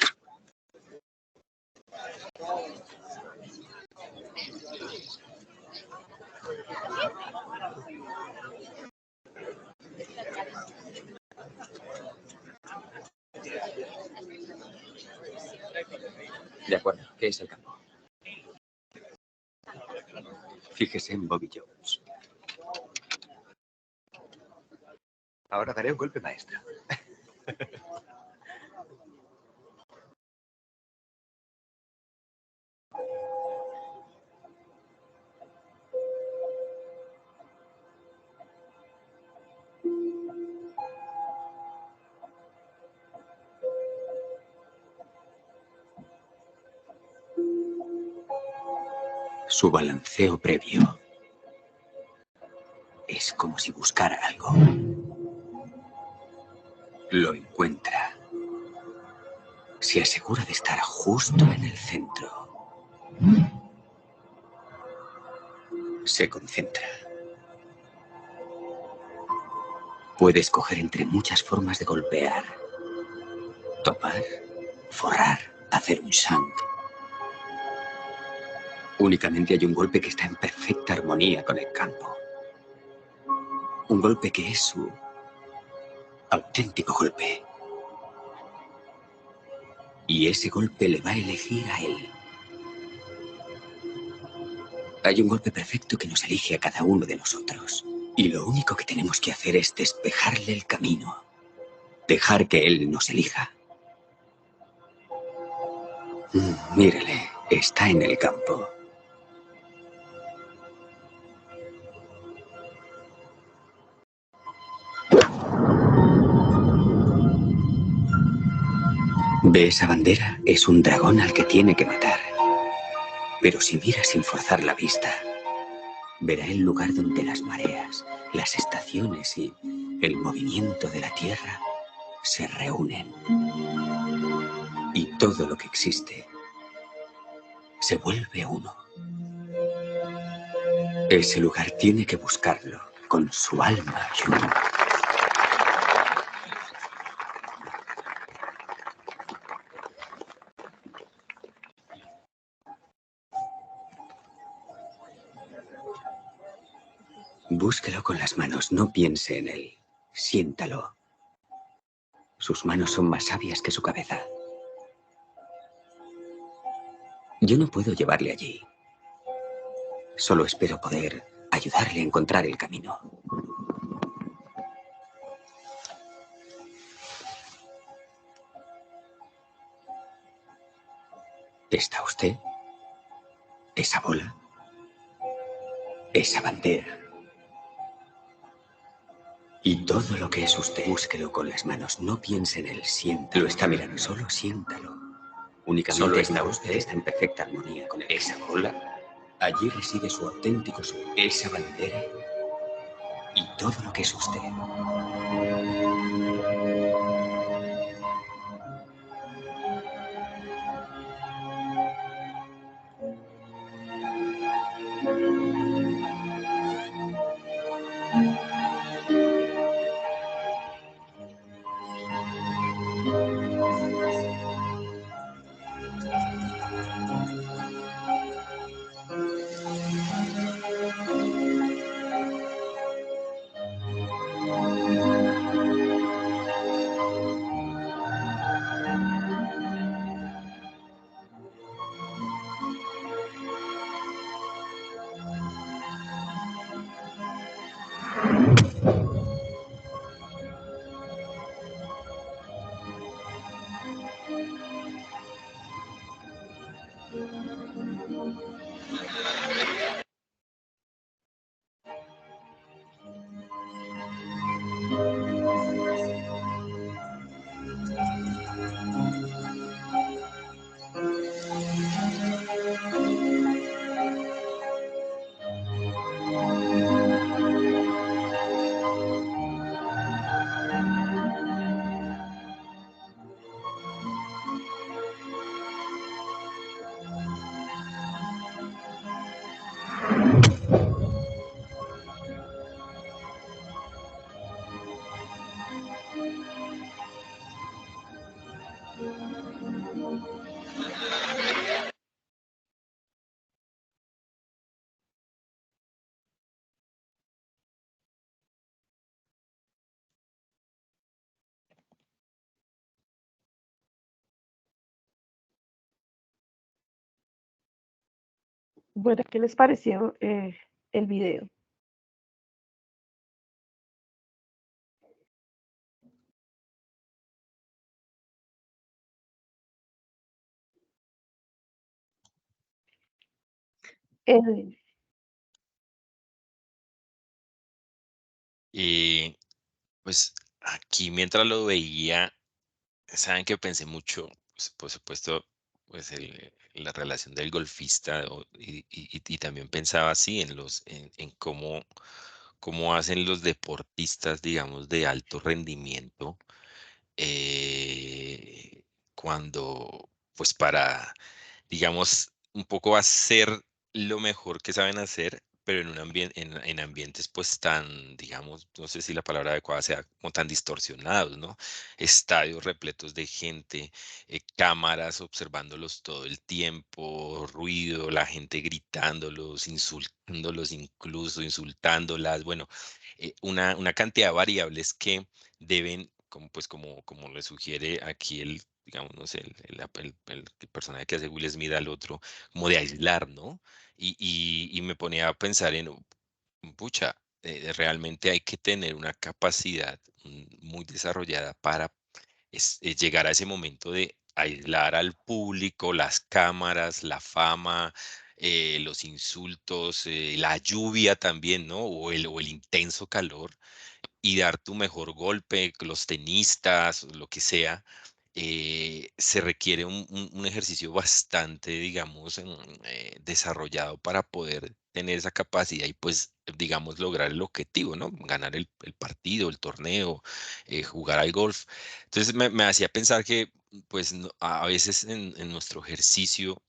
De acuerdo. ¿Qué es el campo? Fíjese en Bobby Jones. Ahora daré un golpe maestro. Su balanceo previo es como si buscara algo. Lo encuentra. Se asegura de estar justo en el centro. se concentra. Puede escoger entre muchas formas de golpear. Topar, forrar, hacer un shank. Únicamente hay un golpe que está en perfecta armonía con el campo. Un golpe que es su auténtico golpe. Y ese golpe le va a elegir a él. Hay un golpe perfecto que nos elige a cada uno de nosotros. Y lo único que tenemos que hacer es despejarle el camino. Dejar que él nos elija. Mírele, está en el campo. ¿Ve esa bandera? Es un dragón al que tiene que matar. Pero si mira sin forzar la vista, verá el lugar donde las mareas, las estaciones y el movimiento de la tierra se reúnen. Y todo lo que existe se vuelve uno. Ese lugar tiene que buscarlo con su alma. Búsquelo con las manos, no piense en él. Siéntalo. Sus manos son más sabias que su cabeza. Yo no puedo llevarle allí. Solo espero poder ayudarle a encontrar el camino. ¿Está usted? ¿Esa bola? ¿Esa bandera? Y todo lo que es usted, búsquelo con las manos. No piense en él, siéntalo. Lo está mirando, solo siéntalo. Únicamente solo está usted está en perfecta armonía con esa bola. Allí reside su auténtico ser, esa bandera y todo lo que es usted. Bueno, ¿qué les pareció el video? Edwin, Y pues aquí mientras lo veía, saben que pensé mucho, pues, por supuesto, pues la relación del golfista y también pensaba así en cómo hacen los deportistas, digamos, de alto rendimiento eh, cuando, pues para, digamos, un poco hacer lo mejor que saben hacer, pero en un en ambientes pues tan, digamos, no sé si la palabra adecuada sea como tan distorsionados, ¿no? Estadios repletos de gente, cámaras observándolos todo el tiempo, ruido, la gente gritándolos, insultándolos, incluso insultándolas, bueno, una cantidad de variables que deben, como, pues como le sugiere aquí el, digamos, no sé, el personaje que hace Will Smith al otro, como de aislar, ¿no? Y me ponía a pensar en, pucha, realmente hay que tener una capacidad muy desarrollada para llegar a ese momento de aislar al público, las cámaras, la fama, los insultos, la lluvia también, ¿no? O el intenso calor y dar tu mejor golpe, los tenistas, lo que sea, se requiere un ejercicio bastante, digamos, desarrollado para poder tener esa capacidad y pues, digamos, lograr el objetivo, ¿no? Ganar el partido, el torneo, jugar al golf. Entonces me hacía pensar que pues a veces en nuestro ejercicio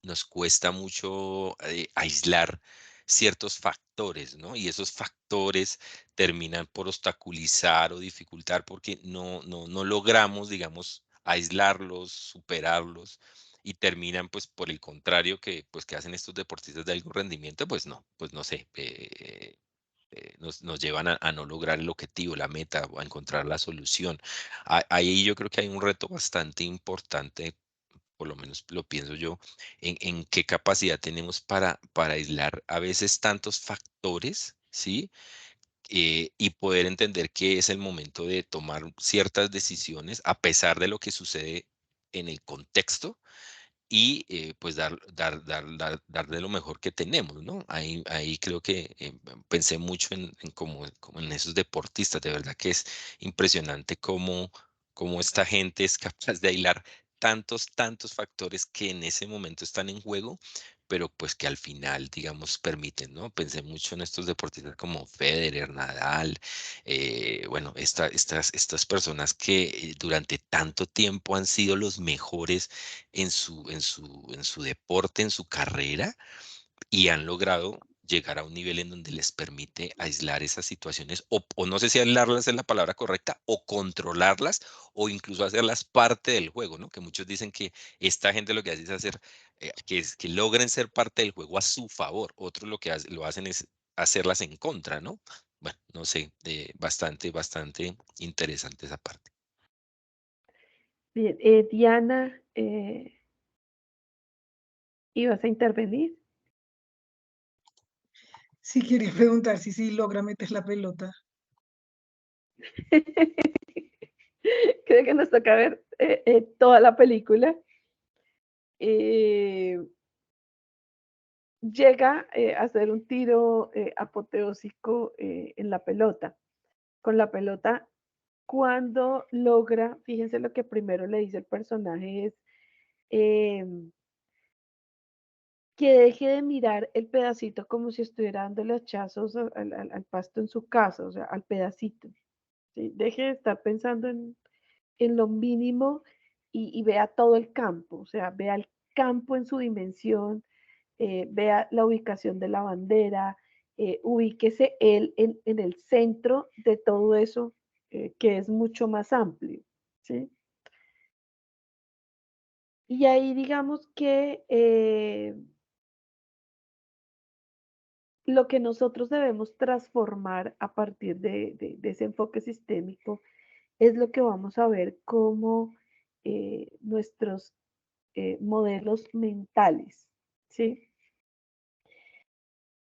nos cuesta mucho aislar ciertos factores, ¿no? Y esos factores terminan por obstaculizar o dificultar porque no logramos, digamos, aislarlos, superarlos y terminan, pues, por el contrario que hacen estos deportistas de alto rendimiento, pues no sé, nos llevan a no lograr el objetivo, la meta, o a encontrar la solución. Ahí yo creo que hay un reto bastante importante, por lo menos lo pienso yo, en qué capacidad tenemos para aislar a veces tantos factores, ¿sí? Y poder entender que es el momento de tomar ciertas decisiones a pesar de lo que sucede en el contexto y pues dar de lo mejor que tenemos, ¿no? Ahí creo que pensé mucho en como en esos deportistas, de verdad que es impresionante cómo esta gente es capaz de aislar tantos factores que en ese momento están en juego, pero pues que al final, digamos, permiten, ¿no? Pensé mucho en estos deportistas como Federer, Nadal, bueno, estas personas que durante tanto tiempo han sido los mejores en su deporte, en su carrera, y han logrado llegar a un nivel en donde les permite aislar esas situaciones, o no sé si aislarlas es la palabra correcta, o controlarlas, o incluso hacerlas parte del juego, ¿no? Que muchos dicen que esta gente lo que hace es hacer, que logren ser parte del juego a su favor, otros lo que lo hacen es hacerlas en contra, ¿no? Bueno, no sé, bastante interesante esa parte. Bien, Diana, ¿ibas a intervenir? Sí, quería preguntar si sí logra meter la pelota. Creo que nos toca ver toda la película. Llega a hacer un tiro apoteósico en la pelota. Con la pelota, cuando logra, fíjense lo que primero le dice el personaje es que deje de mirar el pedacito como si estuviera dándole hachazos al pasto en su casa, o sea, al pedacito. ¿Sí? Deje de estar pensando en lo mínimo y vea todo el campo, o sea, vea el campo en su dimensión, vea la ubicación de la bandera, ubíquese él en el centro de todo eso que es mucho más amplio, ¿sí? Y ahí digamos que lo que nosotros debemos transformar a partir de ese enfoque sistémico es lo que vamos a ver como nuestros modelos mentales, ¿sí?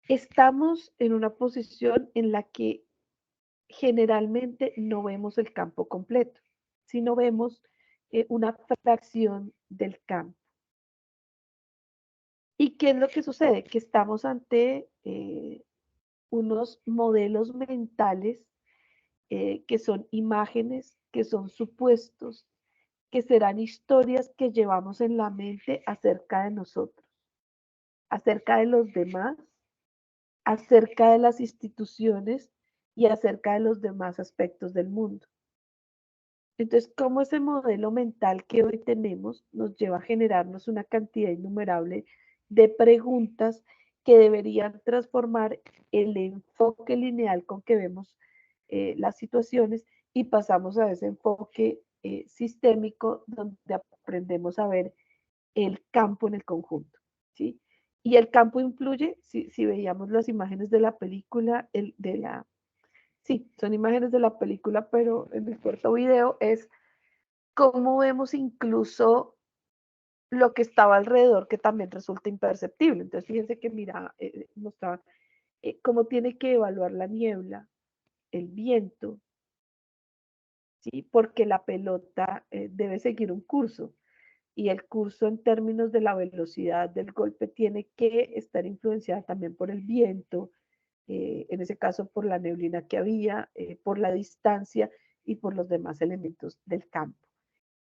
Estamos en una posición en la que generalmente no vemos el campo completo, sino vemos una fracción del campo. ¿Y qué es lo que sucede? Que estamos ante unos modelos mentales que son imágenes, que son supuestos, que serán historias que llevamos en la mente acerca de nosotros, acerca de los demás, acerca de las instituciones y acerca de los demás aspectos del mundo. Entonces, ¿cómo ese modelo mental que hoy tenemos nos lleva a generarnos una cantidad innumerable de preguntas que deberían transformar el enfoque lineal con que vemos las situaciones y pasamos a ese enfoque sistémico donde aprendemos a ver el campo en el conjunto, ¿sí? Y el campo influye, si veíamos las imágenes de la película, sí, son imágenes de la película, pero en el corto video es cómo vemos incluso lo que estaba alrededor que también resulta imperceptible. Entonces, fíjense que mira, mostraban cómo tiene que evaluar la niebla, el viento, ¿sí? Porque la pelota debe seguir un curso y el curso en términos de la velocidad del golpe tiene que estar influenciada también por el viento, en ese caso por la neblina que había, por la distancia y por los demás elementos del campo.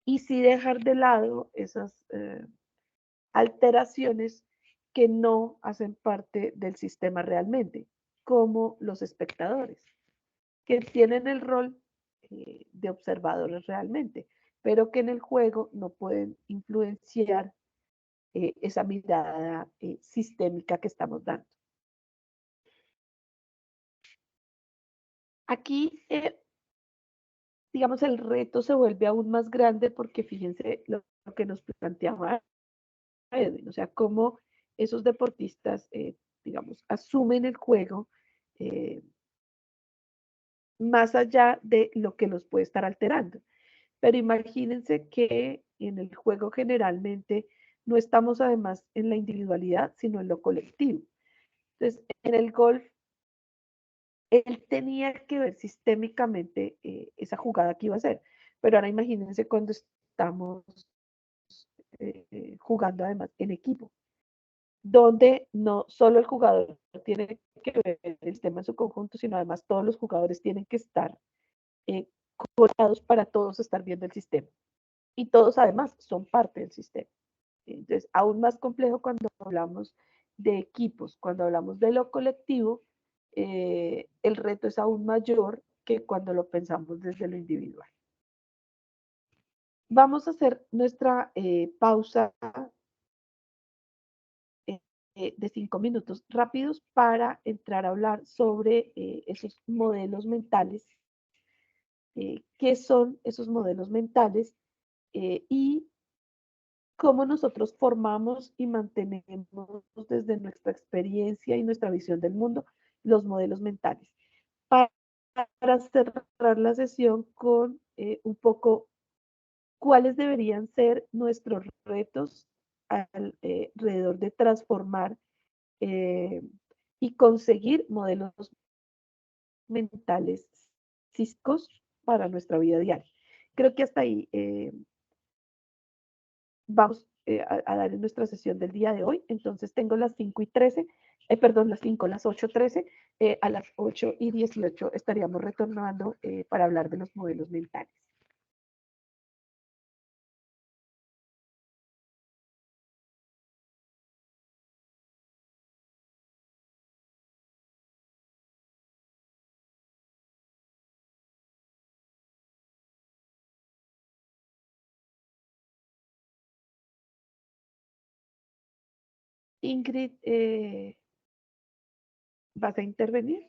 Y sí dejar de lado esas alteraciones que no hacen parte del sistema realmente, como los espectadores, que tienen el rol de observadores realmente, pero que en el juego no pueden influenciar esa mirada sistémica que estamos dando. Aquí, digamos, el reto se vuelve aún más grande porque fíjense lo que nos planteaba Edwin, o sea, cómo esos deportistas, digamos, asumen el juego eh, más allá de lo que los puede estar alterando. Pero imagínense que en el juego generalmente no estamos además en la individualidad, sino en lo colectivo. Entonces, en el golf, él tenía que ver sistémicamente esa jugada que iba a hacer. Pero ahora imagínense cuando estamos jugando además en equipo, donde no solo el jugador tiene que ver el tema en su conjunto, sino además todos los jugadores tienen que estar colados para todos estar viendo el sistema. Y todos además son parte del sistema. Entonces, aún más complejo cuando hablamos de equipos, cuando hablamos de lo colectivo, el reto es aún mayor que cuando lo pensamos desde lo individual. Vamos a hacer nuestra pausa de 5 minutos rápidos para entrar a hablar sobre esos modelos mentales, qué son esos modelos mentales y cómo nosotros formamos y mantenemos desde nuestra experiencia y nuestra visión del mundo los modelos mentales. Para cerrar la sesión con un poco cuáles deberían ser nuestros retos alrededor de transformar y conseguir modelos mentales físicos para nuestra vida diaria. Creo que hasta ahí vamos a dar en nuestra sesión del día de hoy. Entonces tengo las 5:13, perdón, las 8:13, a las 8:18 estaríamos retornando para hablar de los modelos mentales. Ingrid, ¿vas a intervenir?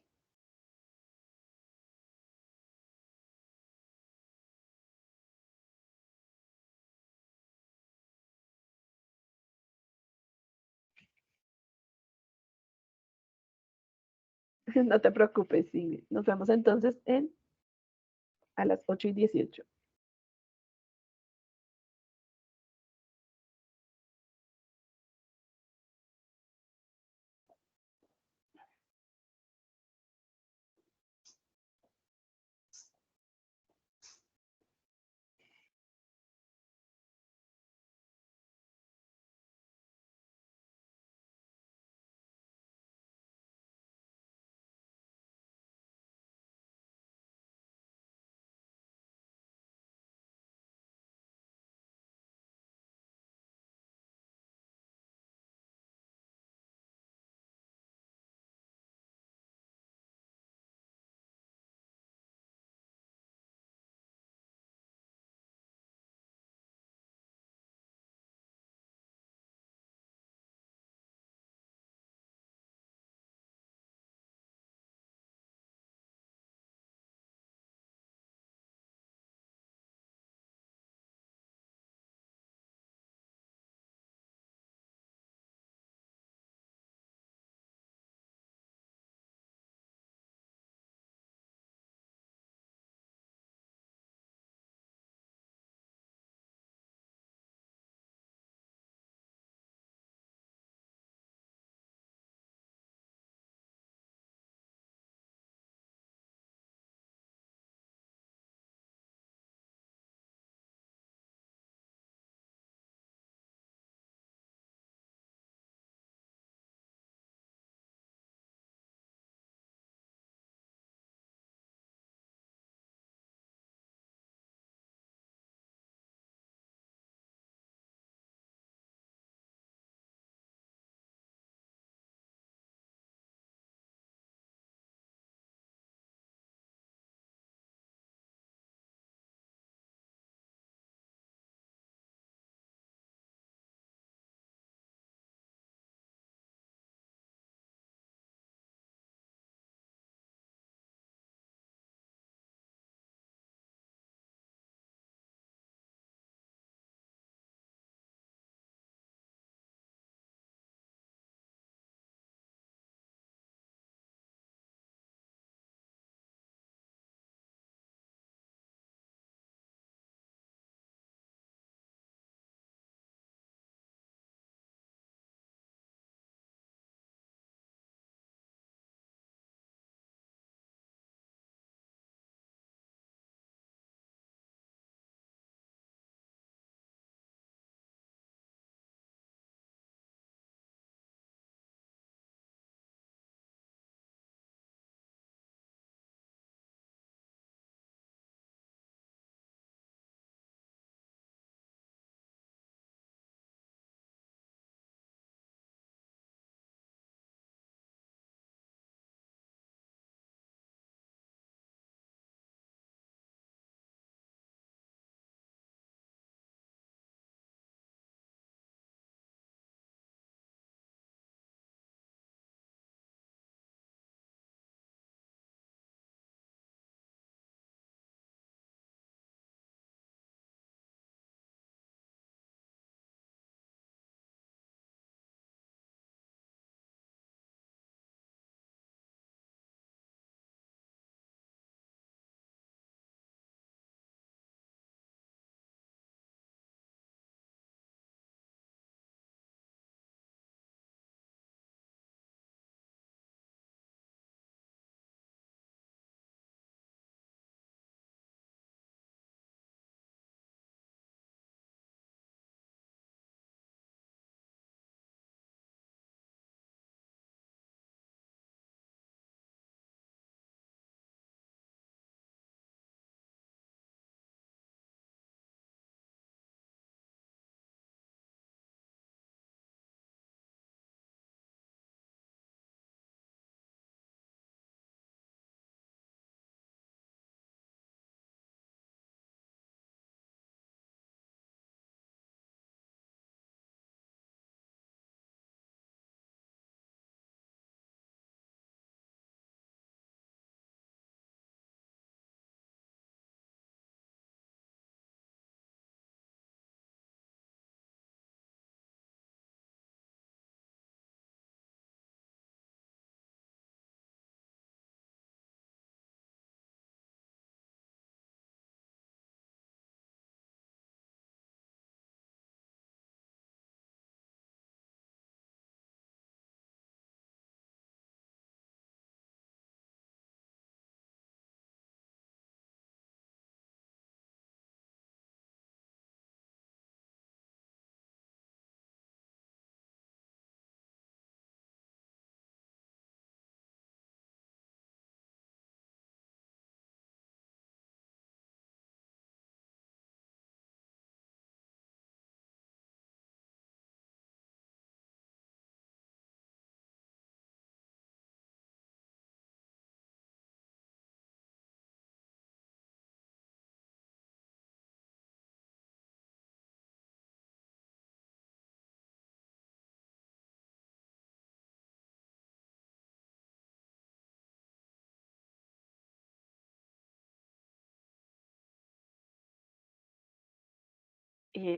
No te preocupes, Ingrid. Nos vemos entonces a las 8:18.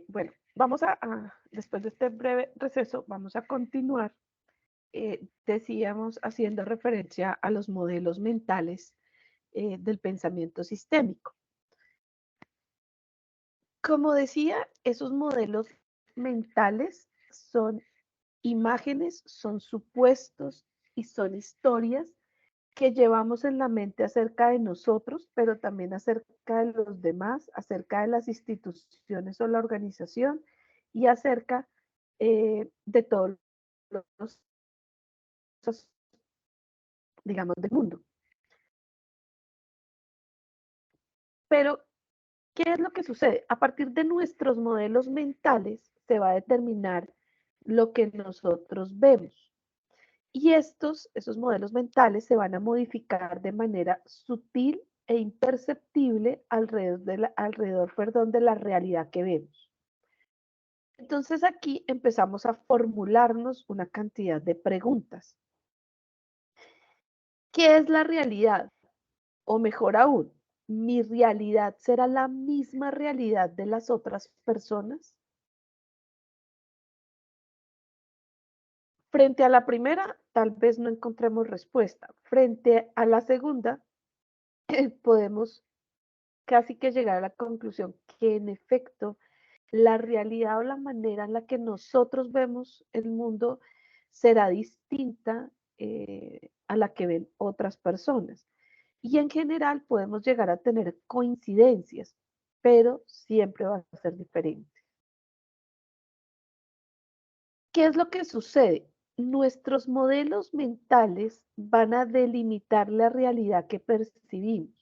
Bueno, después de este breve receso, vamos a continuar. Decíamos, haciendo referencia a los modelos mentales del pensamiento sistémico. Como decía, esos modelos mentales son imágenes, son supuestos y son historias que llevamos en la mente acerca de nosotros, pero también acerca de los demás, acerca de las instituciones o la organización y acerca de todos los, digamos, del mundo. Pero, ¿qué es lo que sucede? A partir de nuestros modelos mentales se va a determinar lo que nosotros vemos. Y esos modelos mentales se van a modificar de manera sutil e imperceptible alrededor de la realidad que vemos. Entonces aquí empezamos a formularnos una cantidad de preguntas. ¿Qué es la realidad? O mejor aún, ¿mi realidad será la misma realidad de las otras personas? Frente a la primera, tal vez no encontremos respuesta. Frente a la segunda, podemos casi que llegar a la conclusión que en efecto la realidad o la manera en la que nosotros vemos el mundo será distinta a la que ven otras personas. Y en general podemos llegar a tener coincidencias, pero siempre va a ser diferente. ¿Qué es lo que sucede? Nuestros modelos mentales van a delimitar la realidad que percibimos.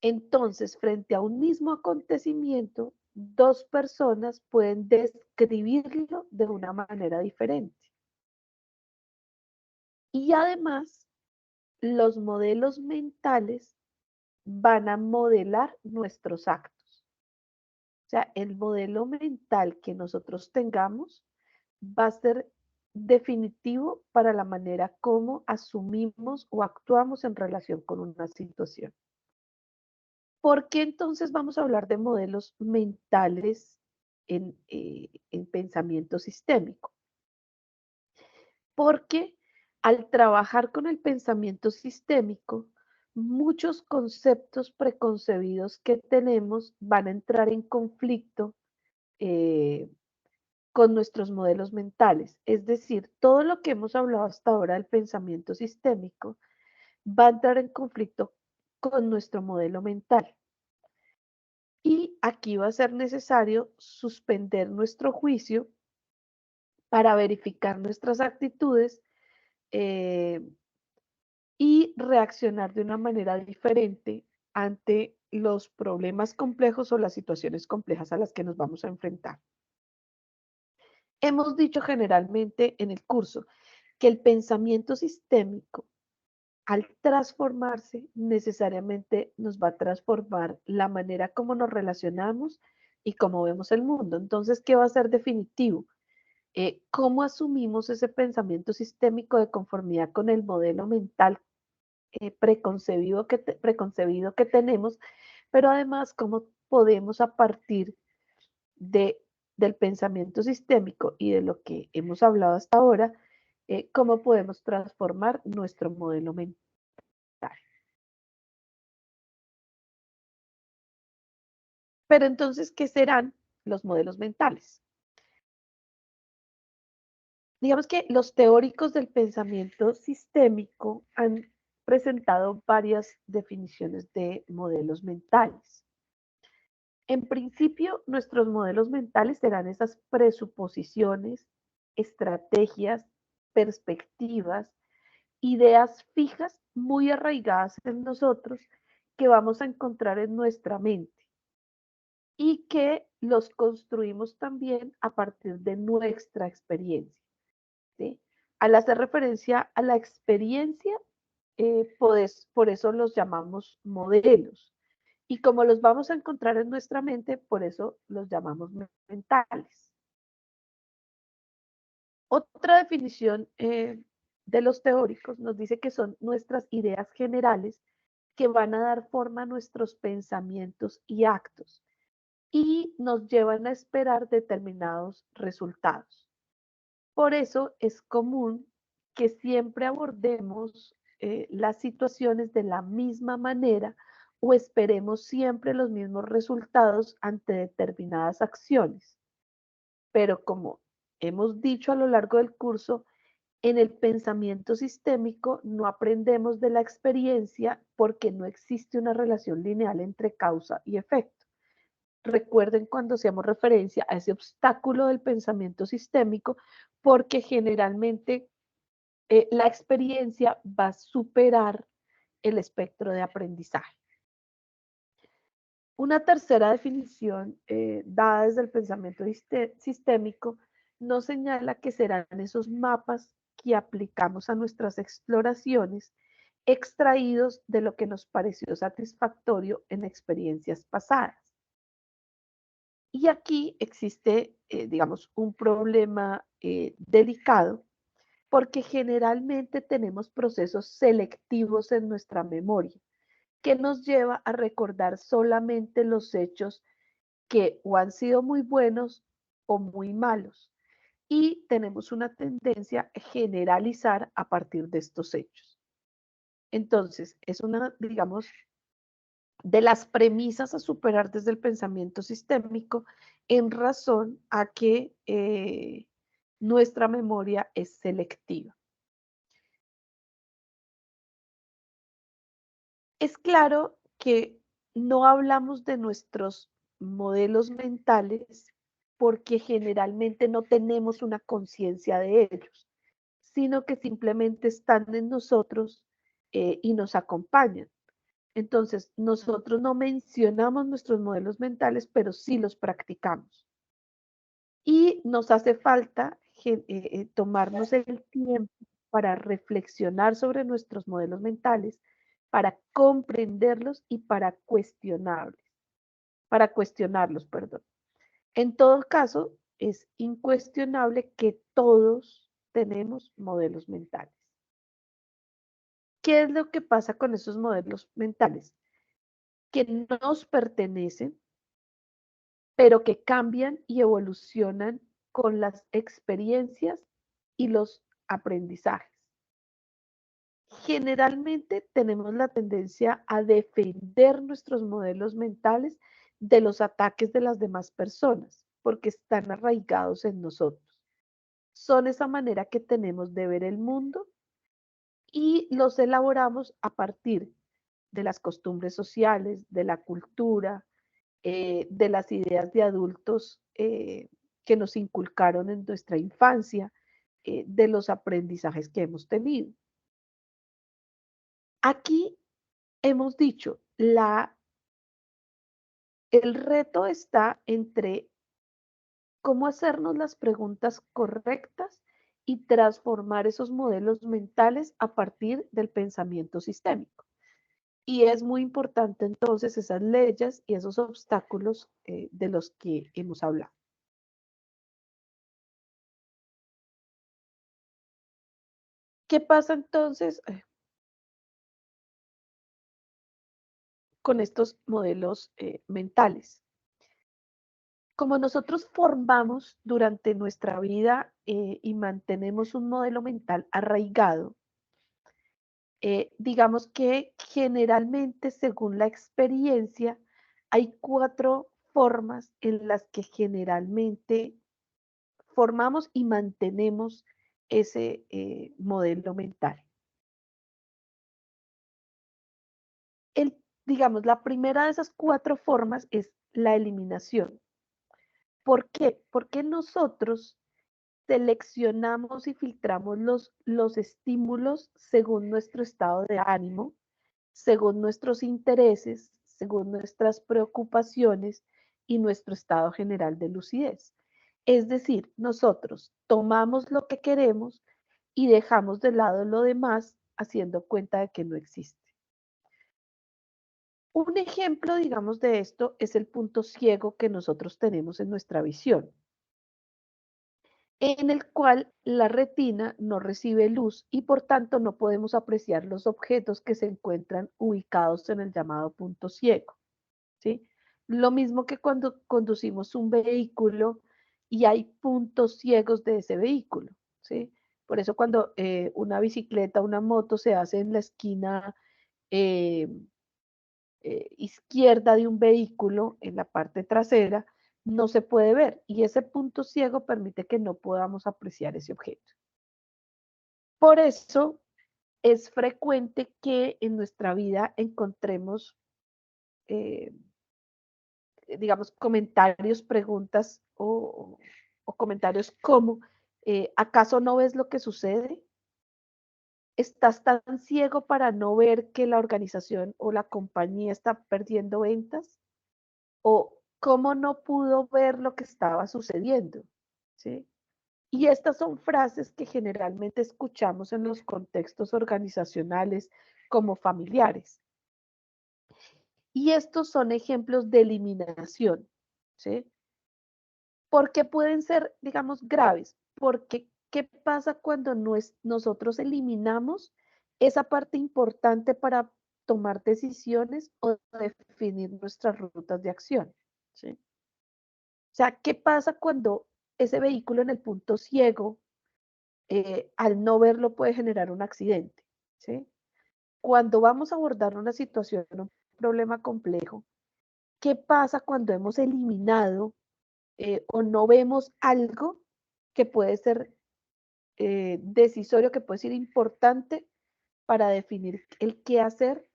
Entonces, frente a un mismo acontecimiento, dos personas pueden describirlo de una manera diferente. Y además, los modelos mentales van a modelar nuestros actos. O sea, el modelo mental que nosotros tengamos va a ser definitivo para la manera como asumimos o actuamos en relación con una situación. ¿Por qué entonces vamos a hablar de modelos mentales en pensamiento sistémico? Porque al trabajar con el pensamiento sistémico, muchos conceptos preconcebidos que tenemos van a entrar en conflicto con nuestros modelos mentales. Es decir, todo lo que hemos hablado hasta ahora del pensamiento sistémico va a entrar en conflicto con nuestro modelo mental. Y aquí va a ser necesario suspender nuestro juicio para verificar nuestras actitudes y reaccionar de una manera diferente ante los problemas complejos o las situaciones complejas a las que nos vamos a enfrentar. Hemos dicho generalmente en el curso que el pensamiento sistémico, al transformarse, necesariamente nos va a transformar la manera como nos relacionamos y cómo vemos el mundo. Entonces, ¿qué va a ser definitivo? ¿Cómo asumimos ese pensamiento sistémico de conformidad con el modelo mental preconcebido que tenemos? Pero además, ¿cómo podemos a partir del pensamiento sistémico y de lo que hemos hablado hasta ahora, cómo podemos transformar nuestro modelo mental? Pero entonces, ¿qué serán los modelos mentales? Digamos que los teóricos del pensamiento sistémico han presentado varias definiciones de modelos mentales. En principio, nuestros modelos mentales serán esas presuposiciones, estrategias, perspectivas, ideas fijas muy arraigadas en nosotros que vamos a encontrar en nuestra mente y que los construimos también a partir de nuestra experiencia. ¿Sí? Al hacer referencia a la experiencia, por eso los llamamos modelos. Y como los vamos a encontrar en nuestra mente, por eso los llamamos mentales. Otra definición de los teóricos nos dice que son nuestras ideas generales que van a dar forma a nuestros pensamientos y actos. y nos llevan a esperar determinados resultados. Por eso es común que siempre abordemos las situaciones de la misma manera o esperemos siempre los mismos resultados ante determinadas acciones. Pero como hemos dicho a lo largo del curso, en el pensamiento sistémico no aprendemos de la experiencia porque no existe una relación lineal entre causa y efecto. Recuerden cuando hacemos referencia a ese obstáculo del pensamiento sistémico, porque generalmente la experiencia va a superar el espectro de aprendizaje. Una tercera definición dada desde el pensamiento sistémico nos señala que serán esos mapas que aplicamos a nuestras exploraciones extraídos de lo que nos pareció satisfactorio en experiencias pasadas. Y aquí existe, digamos, un problema delicado porque generalmente tenemos procesos selectivos en nuestra memoria que nos lleva a recordar solamente los hechos que o han sido muy buenos o muy malos. Y tenemos una tendencia a generalizar a partir de estos hechos. Entonces, es una, digamos, de las premisas a superar desde el pensamiento sistémico en razón a que nuestra memoria es selectiva. Es claro que no hablamos de nuestros modelos mentales porque generalmente no tenemos una conciencia de ellos, sino que simplemente están en nosotros y nos acompañan. Entonces, nosotros no mencionamos nuestros modelos mentales, pero sí los practicamos. Y nos hace falta tomarnos el tiempo para reflexionar sobre nuestros modelos mentales, para comprenderlos y para cuestionarlos, perdón. En todo caso, es incuestionable que todos tenemos modelos mentales. ¿Qué es lo que pasa con esos modelos mentales? Que nos pertenecen, pero que cambian y evolucionan con las experiencias y los aprendizajes. Generalmente tenemos la tendencia a defender nuestros modelos mentales de los ataques de las demás personas, porque están arraigados en nosotros. Son esa manera que tenemos de ver el mundo y los elaboramos a partir de las costumbres sociales, de la cultura, de las ideas de adultos que nos inculcaron en nuestra infancia, de los aprendizajes que hemos tenido. Aquí hemos dicho, el reto está entre cómo hacernos las preguntas correctas y transformar esos modelos mentales a partir del pensamiento sistémico. Y es muy importante entonces esas leyes y esos obstáculos de los que hemos hablado. ¿Qué pasa entonces con estos modelos mentales? Como nosotros formamos durante nuestra vida y mantenemos un modelo mental arraigado, digamos que generalmente, según la experiencia, hay 4 formas en las que generalmente formamos y mantenemos ese modelo mental. Digamos, la primera de esas 4 formas es la eliminación. ¿Por qué? Porque nosotros seleccionamos y filtramos los estímulos según nuestro estado de ánimo, según nuestros intereses, según nuestras preocupaciones y nuestro estado general de lucidez. Es decir, nosotros tomamos lo que queremos y dejamos de lado lo demás haciendo cuenta de que no existe. Un ejemplo, digamos, de esto es el punto ciego que nosotros tenemos en nuestra visión, en el cual la retina no recibe luz y por tanto no podemos apreciar los objetos que se encuentran ubicados en el llamado punto ciego, ¿sí? Lo mismo que cuando conducimos un vehículo y hay puntos ciegos de ese vehículo, ¿sí? Por eso cuando una bicicleta, una moto se hace en la esquina eh, izquierda de un vehículo, en la parte trasera, no se puede ver y ese punto ciego permite que no podamos apreciar ese objeto. Por eso es frecuente que en nuestra vida encontremos, eh, digamos, comentarios, preguntas o comentarios como, ¿acaso no ves lo que sucede? ¿Estás tan ciego para no ver que la organización o la compañía está perdiendo ventas? ¿O cómo no pudo ver lo que estaba sucediendo? ¿Sí? Y estas son frases que generalmente escuchamos en los contextos organizacionales como familiares. Y estos son ejemplos de eliminación, ¿sí? Porque pueden ser, digamos, graves. Porque, ¿qué pasa cuando nosotros eliminamos esa parte importante para tomar decisiones o definir nuestras rutas de acción? ¿Sí? O sea, ¿qué pasa cuando ese vehículo en el punto ciego, al no verlo, puede generar un accidente? ¿Sí? Cuando vamos a abordar una situación, un problema complejo, ¿qué pasa cuando hemos eliminado o no vemos algo que puede ser decisorio, que puede ser importante para definir el qué hacer,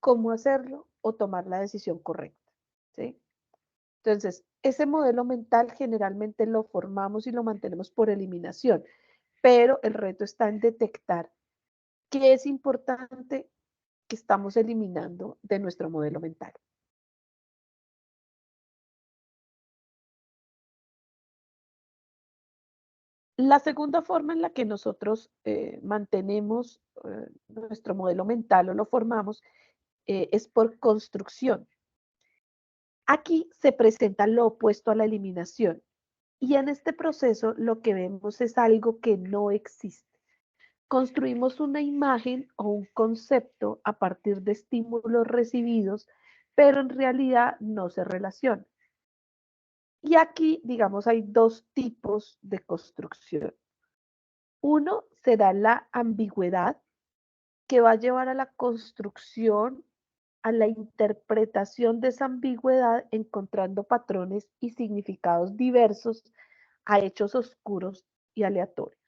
cómo hacerlo o tomar la decisión correcta? ¿Sí? Entonces, ese modelo mental generalmente lo formamos y lo mantenemos por eliminación, pero el reto está en detectar qué es importante que estamos eliminando de nuestro modelo mental. La segunda forma en la que nosotros mantenemos nuestro modelo mental o lo formamos es por construcción. Aquí se presenta lo opuesto a la eliminación y en este proceso lo que vemos es algo que no existe. Construimos una imagen o un concepto a partir de estímulos recibidos, pero en realidad no se relaciona. Y aquí, digamos, hay dos tipos de construcción. Uno será la ambigüedad, que va a llevar a la construcción, a la interpretación de esa ambigüedad, encontrando patrones y significados diversos a hechos oscuros y aleatorios.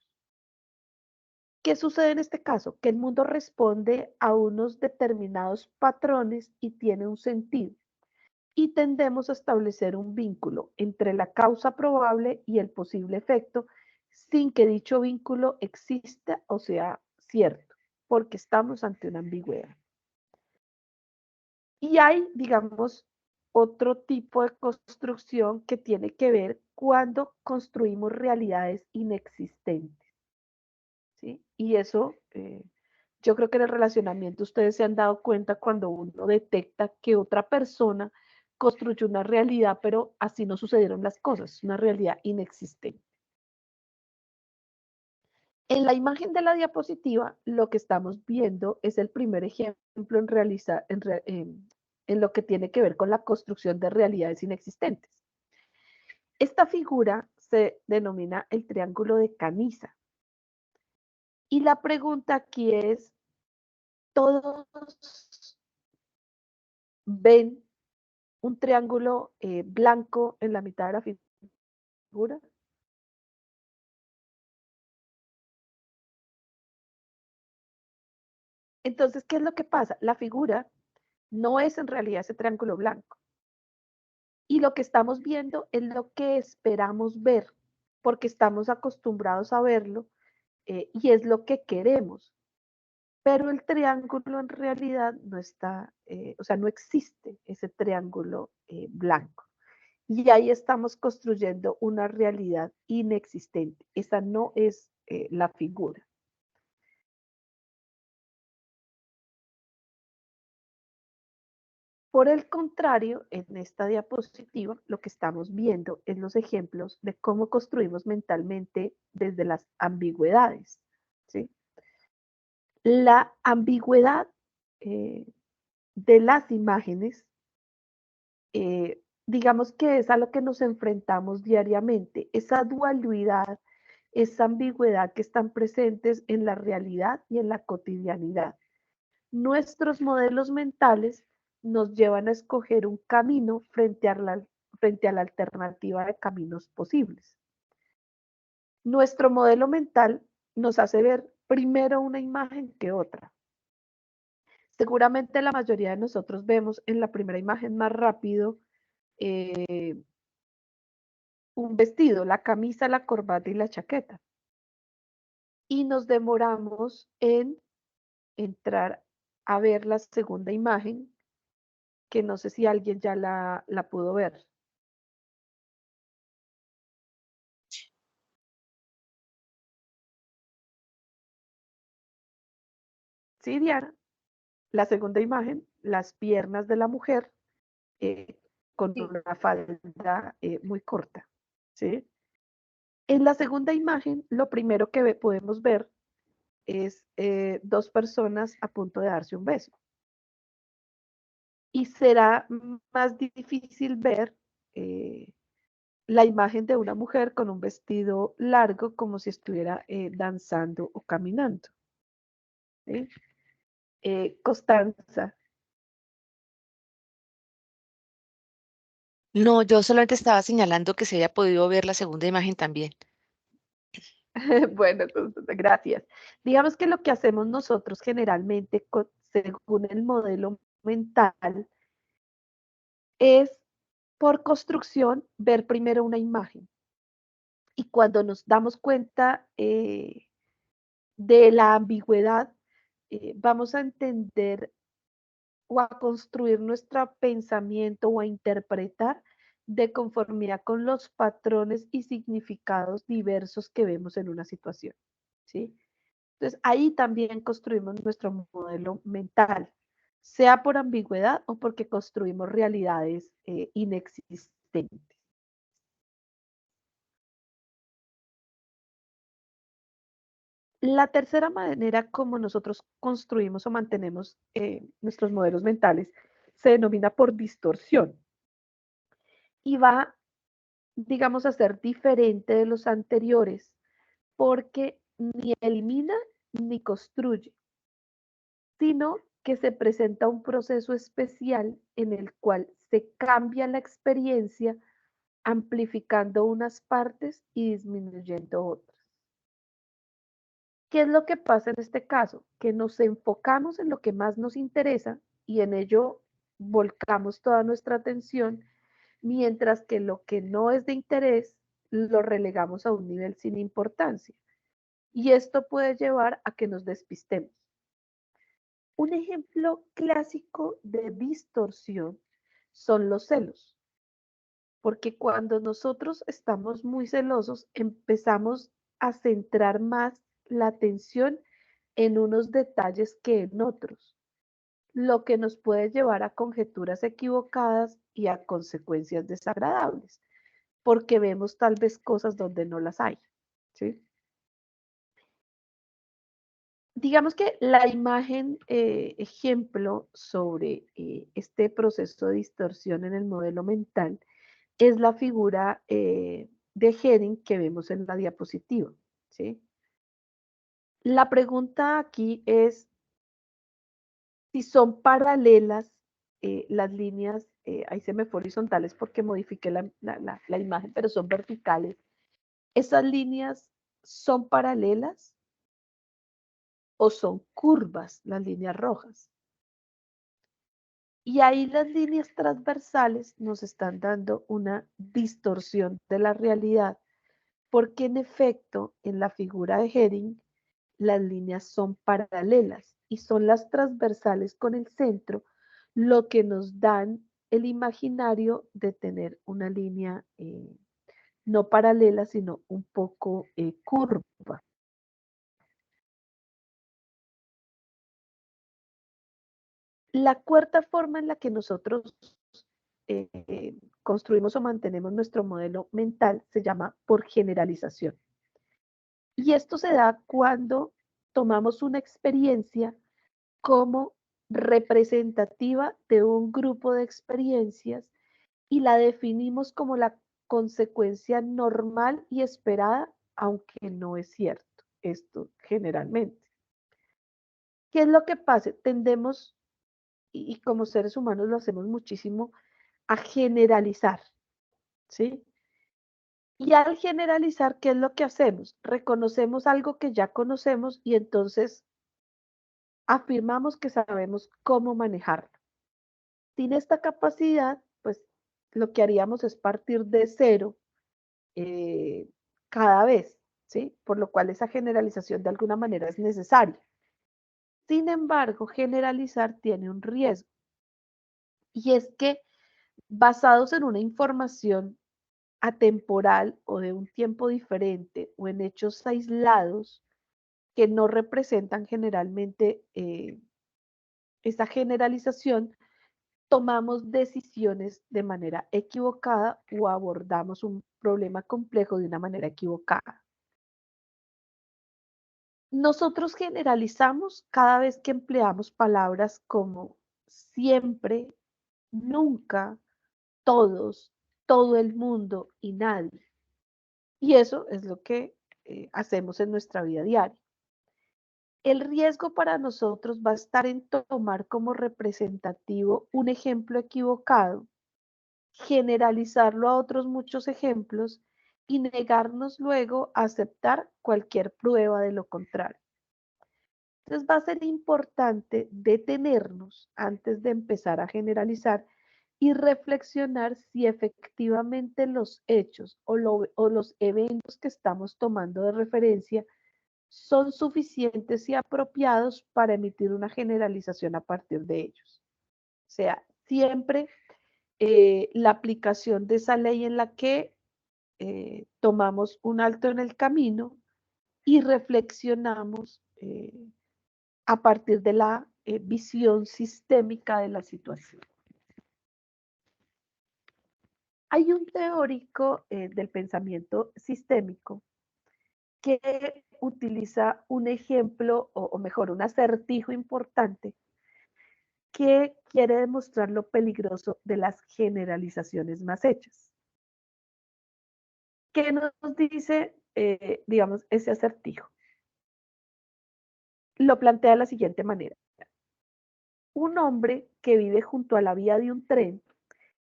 ¿Qué sucede en este caso? Que el mundo responde a unos determinados patrones y tiene un sentido. Y tendemos a establecer un vínculo entre la causa probable y el posible efecto sin que dicho vínculo exista o sea cierto, porque estamos ante una ambigüedad. Y hay, digamos, otro tipo de construcción que tiene que ver cuando construimos realidades inexistentes, ¿sí? Y eso, yo creo que en el relacionamiento ustedes se han dado cuenta cuando uno detecta que otra persona construyó una realidad, pero así no sucedieron las cosas, una realidad inexistente. En la imagen de la diapositiva, lo que estamos viendo es el primer ejemplo en lo que tiene que ver con la construcción de realidades inexistentes. Esta figura se denomina el triángulo de Camisa. Y la pregunta aquí es, ¿todos ven un triángulo blanco en la mitad de la figura? Entonces, ¿qué es lo que pasa? La figura no es en realidad ese triángulo blanco. Y lo que estamos viendo es lo que esperamos ver, porque estamos acostumbrados a verlo y es lo que queremos. Pero el triángulo en realidad no está, o sea, no existe ese triángulo blanco. Y ahí estamos construyendo una realidad inexistente. Esa no es la figura. Por el contrario, en esta diapositiva lo que estamos viendo es los ejemplos de cómo construimos mentalmente desde las ambigüedades, ¿sí? La ambigüedad de las imágenes digamos que es a lo que nos enfrentamos diariamente, esa dualidad, esa ambigüedad que están presentes en la realidad y en la cotidianidad. Nuestros modelos mentales nos llevan a escoger un camino frente a la alternativa de caminos posibles. Nuestro modelo mental nos hace ver primero una imagen que otra. Seguramente la mayoría de nosotros vemos en la primera imagen más rápido un vestido, la camisa, la corbata y la chaqueta. Y nos demoramos en entrar a ver la segunda imagen, que no sé si alguien ya la pudo ver. Sí, Diana. La segunda imagen, las piernas de la mujer con Sí. una falda muy corta. ¿Sí? En la segunda imagen, lo primero que podemos ver es dos personas a punto de darse un beso. Y será más difícil ver la imagen de una mujer con un vestido largo como si estuviera danzando o caminando. ¿Sí? Constanza. No, yo solamente estaba señalando que se había podido ver la segunda imagen también. Bueno, gracias. Digamos que lo que hacemos nosotros generalmente, según el modelo mental, es por construcción ver primero una imagen. Y cuando nos damos cuenta de la ambigüedad, vamos a entender o a construir nuestro pensamiento o a interpretar de conformidad con los patrones y significados diversos que vemos en una situación. ¿Sí? Entonces, ahí también construimos nuestro modelo mental, sea por ambigüedad o porque construimos realidades inexistentes. La tercera manera como nosotros construimos o mantenemos nuestros modelos mentales se denomina por distorsión y va, digamos, a ser diferente de los anteriores porque ni elimina ni construye, sino que se presenta un proceso especial en el cual se cambia la experiencia amplificando unas partes y disminuyendo otras. ¿Qué es lo que pasa en este caso? Que nos enfocamos en lo que más nos interesa y en ello volcamos toda nuestra atención, mientras que lo que no es de interés lo relegamos a un nivel sin importancia. Y esto puede llevar a que nos despistemos. Un ejemplo clásico de distorsión son los celos, porque cuando nosotros estamos muy celosos, empezamos a centrar más la atención en unos detalles que en otros, lo que nos puede llevar a conjeturas equivocadas y a consecuencias desagradables, porque vemos tal vez cosas donde no las hay. ¿Sí? Digamos que la imagen ejemplo sobre este proceso de distorsión en el modelo mental es la figura de Heading que vemos en la diapositiva. ¿Sí? La pregunta aquí es si son paralelas las líneas, ahí se me fue horizontales porque modifiqué la imagen, pero son verticales. ¿Esas líneas son paralelas o son curvas, las líneas rojas? Y ahí las líneas transversales nos están dando una distorsión de la realidad, porque en efecto, en la figura de Heading, las líneas son paralelas y son las transversales con el centro lo que nos dan el imaginario de tener una línea no paralela, sino un poco curva. La cuarta forma en la que nosotros construimos o mantenemos nuestro modelo mental se llama por generalización. Y esto se da cuando tomamos una experiencia como representativa de un grupo de experiencias y la definimos como la consecuencia normal y esperada, aunque no es cierto esto generalmente. ¿Qué es lo que pasa? Tendemos, y como seres humanos lo hacemos muchísimo, a generalizar, ¿sí? Y al generalizar, ¿qué es lo que hacemos? Reconocemos algo que ya conocemos y entonces afirmamos que sabemos cómo manejarlo. Sin esta capacidad, pues lo que haríamos es partir de cero eh, cada vez, ¿sí? Por lo cual esa generalización de alguna manera es necesaria. Sin embargo, generalizar tiene un riesgo y es que basados en una información atemporal o de un tiempo diferente o en hechos aislados que no representan generalmente esa generalización, tomamos decisiones de manera equivocada o abordamos un problema complejo de una manera equivocada. Nosotros generalizamos cada vez que empleamos palabras como siempre, nunca, todos, todo el mundo y nadie. Y eso es lo que hacemos en nuestra vida diaria. El riesgo para nosotros va a estar en tomar como representativo un ejemplo equivocado, generalizarlo a otros muchos ejemplos y negarnos luego a aceptar cualquier prueba de lo contrario. Entonces va a ser importante detenernos antes de empezar a generalizar y reflexionar si efectivamente los hechos o los eventos que estamos tomando de referencia son suficientes y apropiados para emitir una generalización a partir de ellos. O sea, siempre la aplicación de esa ley en la que tomamos un alto en el camino y reflexionamos a partir de la visión sistémica de la situación. Hay un teórico del pensamiento sistémico que utiliza un ejemplo, o mejor, un acertijo importante que quiere demostrar lo peligroso de las generalizaciones más hechas. ¿Qué nos dice, digamos, ese acertijo? Lo plantea de la siguiente manera. Un hombre que vive junto a la vía de un tren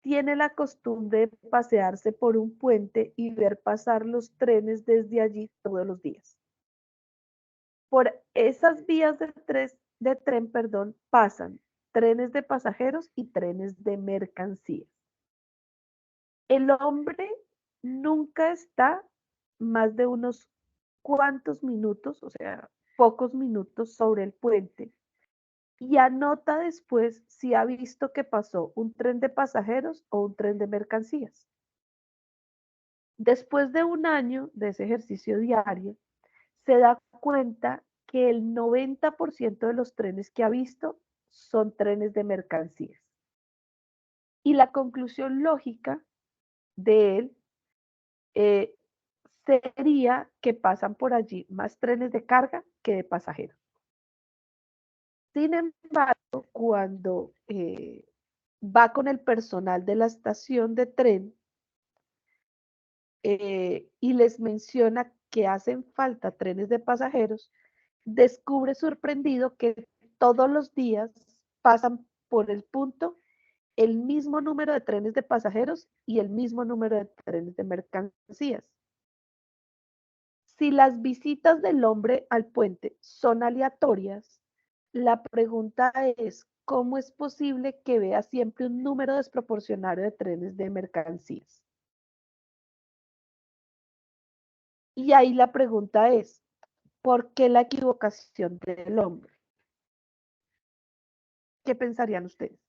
tiene la costumbre de pasearse por un puente y ver pasar los trenes desde allí todos los días. Por esas vías de tren, pasan trenes de pasajeros y trenes de mercancías. El hombre nunca está más de unos cuantos minutos, o sea, pocos minutos sobre el puente y anota después si ha visto que pasó un tren de pasajeros o un tren de mercancías. Después de un año de ese ejercicio diario, se da cuenta que el 90% de los trenes que ha visto son trenes de mercancías. Y la conclusión lógica de él sería que pasan por allí más trenes de carga que de pasajeros. Sin embargo, cuando va con el personal de la estación de tren y les menciona que hacen falta trenes de pasajeros, descubre sorprendido que todos los días pasan por el punto el mismo número de trenes de pasajeros y el mismo número de trenes de mercancías. Si las visitas del hombre al puente son aleatorias, la pregunta es, ¿cómo es posible que vea siempre un número desproporcionado de trenes de mercancías? Y ahí la pregunta es, ¿por qué la equivocación del hombre? ¿Qué pensarían ustedes?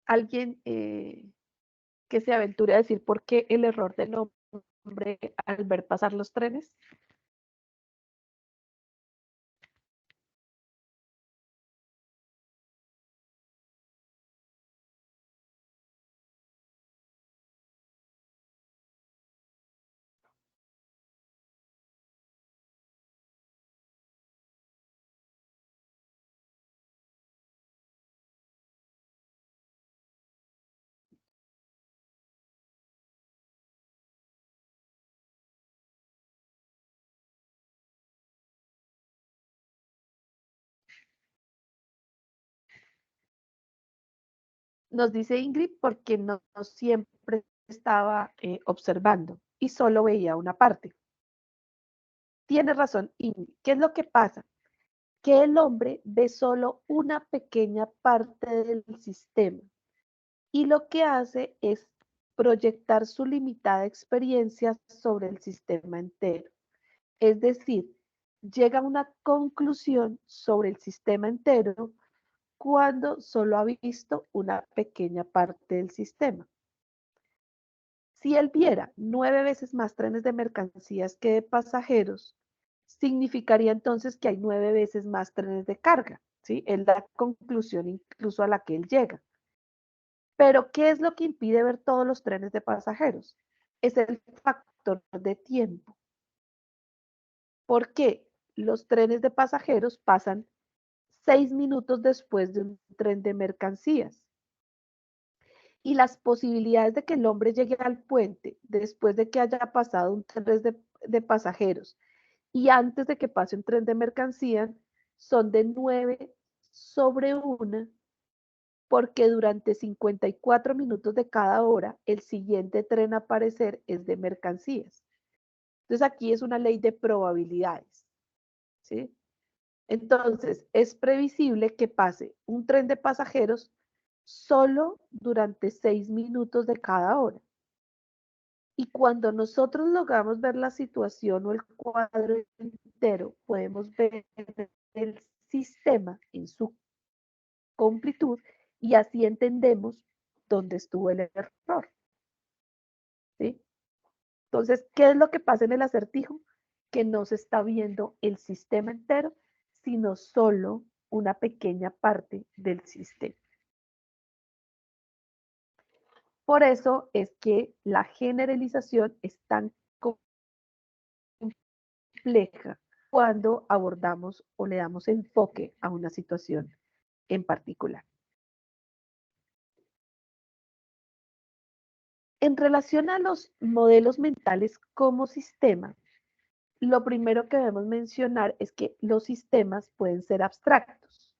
¿Alguien que se aventure a decir por qué el error del hombre al ver pasar los trenes? Nos dice Ingrid porque no siempre estaba observando y solo veía una parte. Tiene razón Ingrid. ¿Qué es lo que pasa? Que el hombre ve solo una pequeña parte del sistema y lo que hace es proyectar su limitada experiencia sobre el sistema entero. Es decir, llega a una conclusión sobre el sistema entero cuando solo ha visto una pequeña parte del sistema. Si él viera 9 veces más trenes de mercancías que de pasajeros, significaría entonces que hay 9 veces más trenes de carga, ¿sí? Es la conclusión incluso a la que él llega. Pero, ¿qué es lo que impide ver todos los trenes de pasajeros? Es el factor de tiempo. ¿Por qué? Los trenes de pasajeros pasan 6 minutos después de un tren de mercancías. Y las posibilidades de que el hombre llegue al puente después de que haya pasado un tren de pasajeros y antes de que pase un tren de mercancías son de 9 sobre 1, porque durante 54 minutos de cada hora el siguiente tren a aparecer es de mercancías. Entonces aquí es una ley de probabilidades, ¿sí? Entonces es previsible que pase un tren de pasajeros solo durante 6 minutos de cada hora. Y cuando nosotros logramos ver la situación o el cuadro entero, podemos ver el sistema en su completud y así entendemos dónde estuvo el error. ¿Sí? Entonces, ¿qué es lo que pasa en el acertijo? Que no se está viendo el sistema entero, sino solo una pequeña parte del sistema. Por eso es que la generalización es tan compleja cuando abordamos o le damos enfoque a una situación en particular. En relación a los modelos mentales como sistema, lo primero que debemos mencionar es que los sistemas pueden ser abstractos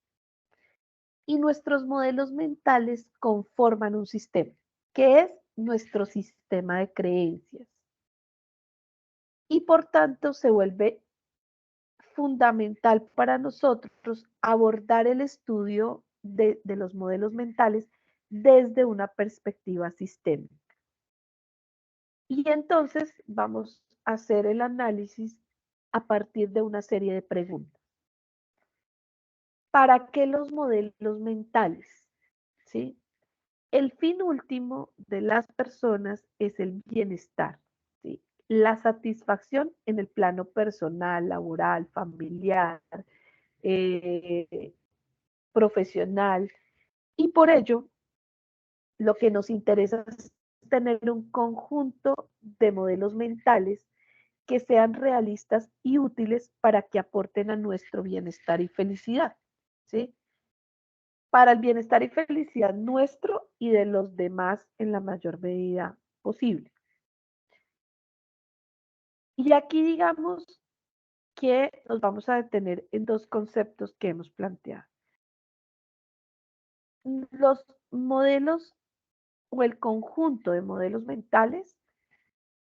y nuestros modelos mentales conforman un sistema, que es nuestro sistema de creencias. Y por tanto se vuelve fundamental para nosotros abordar el estudio de los modelos mentales desde una perspectiva sistémica. Y entonces vamos a hacer el análisis a partir de una serie de preguntas. ¿Para qué los modelos mentales? ¿Sí? El fin último de las personas es el bienestar, ¿sí? La satisfacción en el plano personal, laboral, familiar, profesional, y por ello lo que nos interesa es tener un conjunto de modelos mentales que sean realistas y útiles para que aporten a nuestro bienestar y felicidad, ¿sí? Para el bienestar y felicidad nuestro y de los demás en la mayor medida posible. Y aquí digamos que nos vamos a detener en dos conceptos que hemos planteado. Los modelos o el conjunto de modelos mentales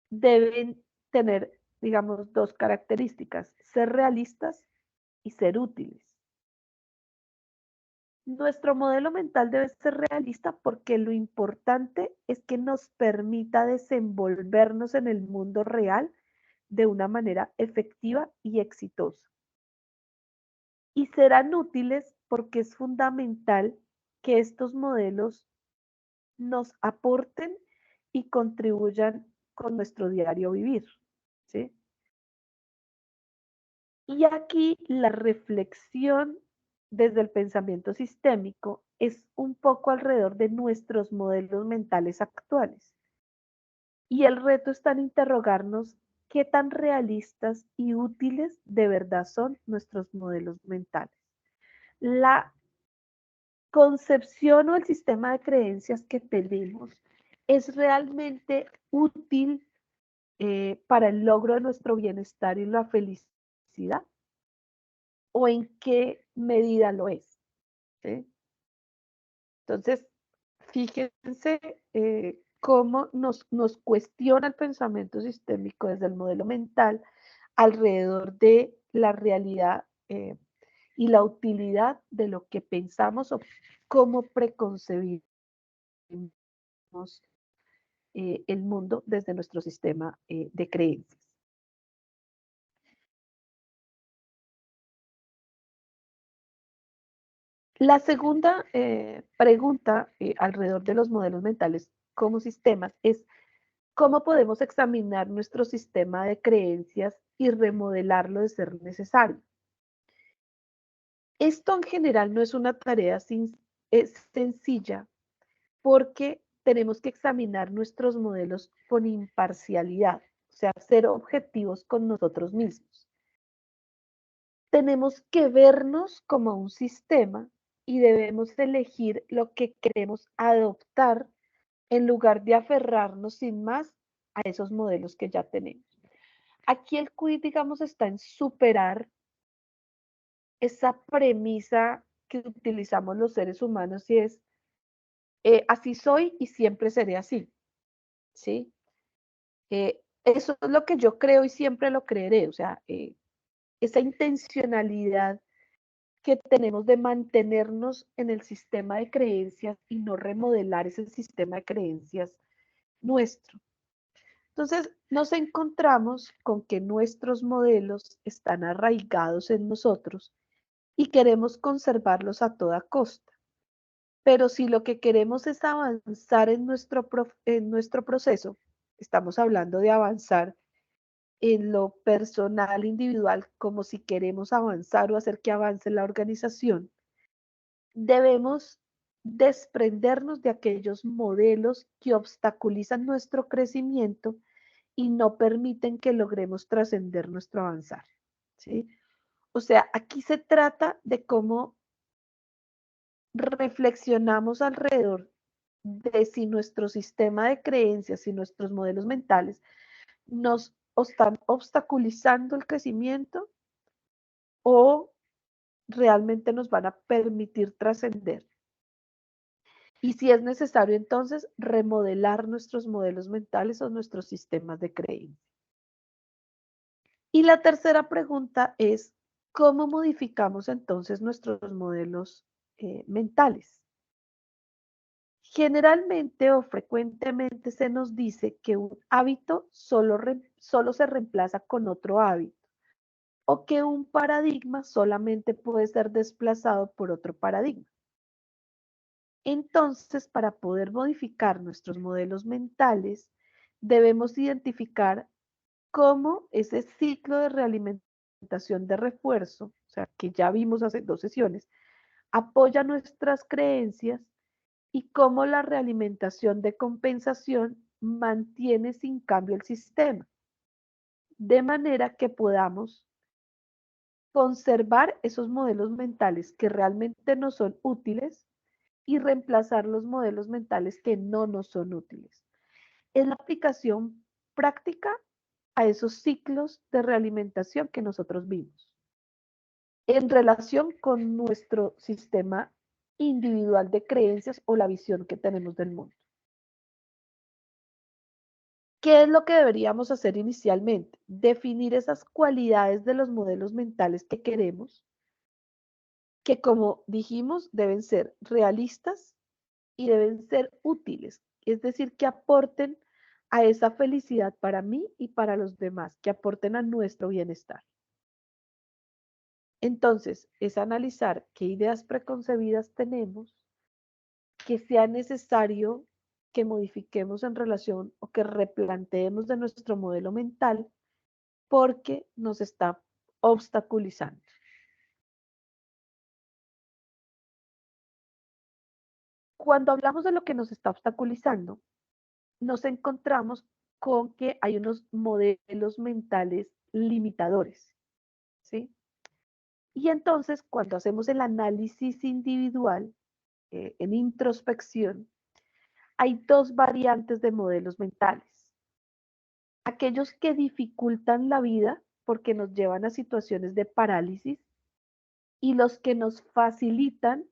deben tener, digamos, dos características: ser realistas y ser útiles. Nuestro modelo mental debe ser realista porque lo importante es que nos permita desenvolvernos en el mundo real de una manera efectiva y exitosa. Y serán útiles porque es fundamental que estos modelos nos aporten y contribuyan con nuestro diario vivir, ¿sí? Y aquí la reflexión desde el pensamiento sistémico es un poco alrededor de nuestros modelos mentales actuales. Y el reto está en interrogarnos qué tan realistas y útiles de verdad son nuestros modelos mentales. La concepción o el sistema de creencias que tenemos es realmente útil para el logro de nuestro bienestar y la felicidad, o en qué medida lo es, ¿sí? Entonces, Fíjense cómo nos cuestiona el pensamiento sistémico desde el modelo mental alrededor de la realidad y la utilidad de lo que pensamos o cómo preconcebimos el mundo desde nuestro sistema de creencias. La segunda pregunta alrededor de los modelos mentales como sistemas es cómo podemos examinar nuestro sistema de creencias y remodelarlo de ser necesario. Esto en general no es una tarea sencilla porque tenemos que examinar nuestros modelos con imparcialidad, o sea, ser objetivos con nosotros mismos. Tenemos que vernos como un sistema y debemos elegir lo que queremos adoptar en lugar de aferrarnos sin más a esos modelos que ya tenemos. Aquí el quiz, digamos, está en superar esa premisa que utilizamos los seres humanos y es, así soy y siempre seré así, ¿sí? Eso es lo que yo creo y siempre lo creeré, o sea, esa intencionalidad que tenemos de mantenernos en el sistema de creencias y no remodelar ese sistema de creencias nuestro. Entonces, nos encontramos con que nuestros modelos están arraigados en nosotros y queremos conservarlos a toda costa. Pero si lo que queremos es avanzar en nuestro proceso, estamos hablando de avanzar en lo personal, individual, como si queremos avanzar o hacer que avance la organización, debemos desprendernos de aquellos modelos que obstaculizan nuestro crecimiento y no permiten que logremos trascender nuestro avanzar, ¿sí? O sea, aquí se trata de cómo reflexionamos alrededor de si nuestro sistema de creencias y nuestros modelos mentales nos están obstaculizando el crecimiento o realmente nos van a permitir trascender. Y si es necesario, entonces, remodelar nuestros modelos mentales o nuestros sistemas de creencia. Y la tercera pregunta es, ¿cómo modificamos entonces nuestros modelos mentales? Generalmente o frecuentemente se nos dice que un hábito solo se reemplaza con otro hábito o que un paradigma solamente puede ser desplazado por otro paradigma. Entonces, para poder modificar nuestros modelos mentales, debemos identificar cómo ese ciclo de realimentación de refuerzo, o sea, que ya vimos hace 2 sesiones, apoya nuestras creencias y cómo la realimentación de compensación mantiene sin cambio el sistema, de manera que podamos conservar esos modelos mentales que realmente no son útiles y reemplazar los modelos mentales que no nos son útiles. Es la aplicación práctica a esos ciclos de realimentación que nosotros vimos en relación con nuestro sistema individual de creencias o la visión que tenemos del mundo. ¿Qué es lo que deberíamos hacer inicialmente? Definir esas cualidades de los modelos mentales que queremos, que como dijimos deben ser realistas y deben ser útiles, es decir, que aporten a esa felicidad para mí y para los demás, que aporten a nuestro bienestar. Entonces, es analizar qué ideas preconcebidas tenemos, que sea necesario que modifiquemos en relación o que replanteemos de nuestro modelo mental porque nos está obstaculizando. Cuando hablamos de lo que nos está obstaculizando, nos encontramos con que hay unos modelos mentales limitadores, ¿sí? Y entonces, cuando hacemos el análisis individual, en introspección, hay 2 variantes de modelos mentales. Aquellos que dificultan la vida porque nos llevan a situaciones de parálisis y los que nos facilitan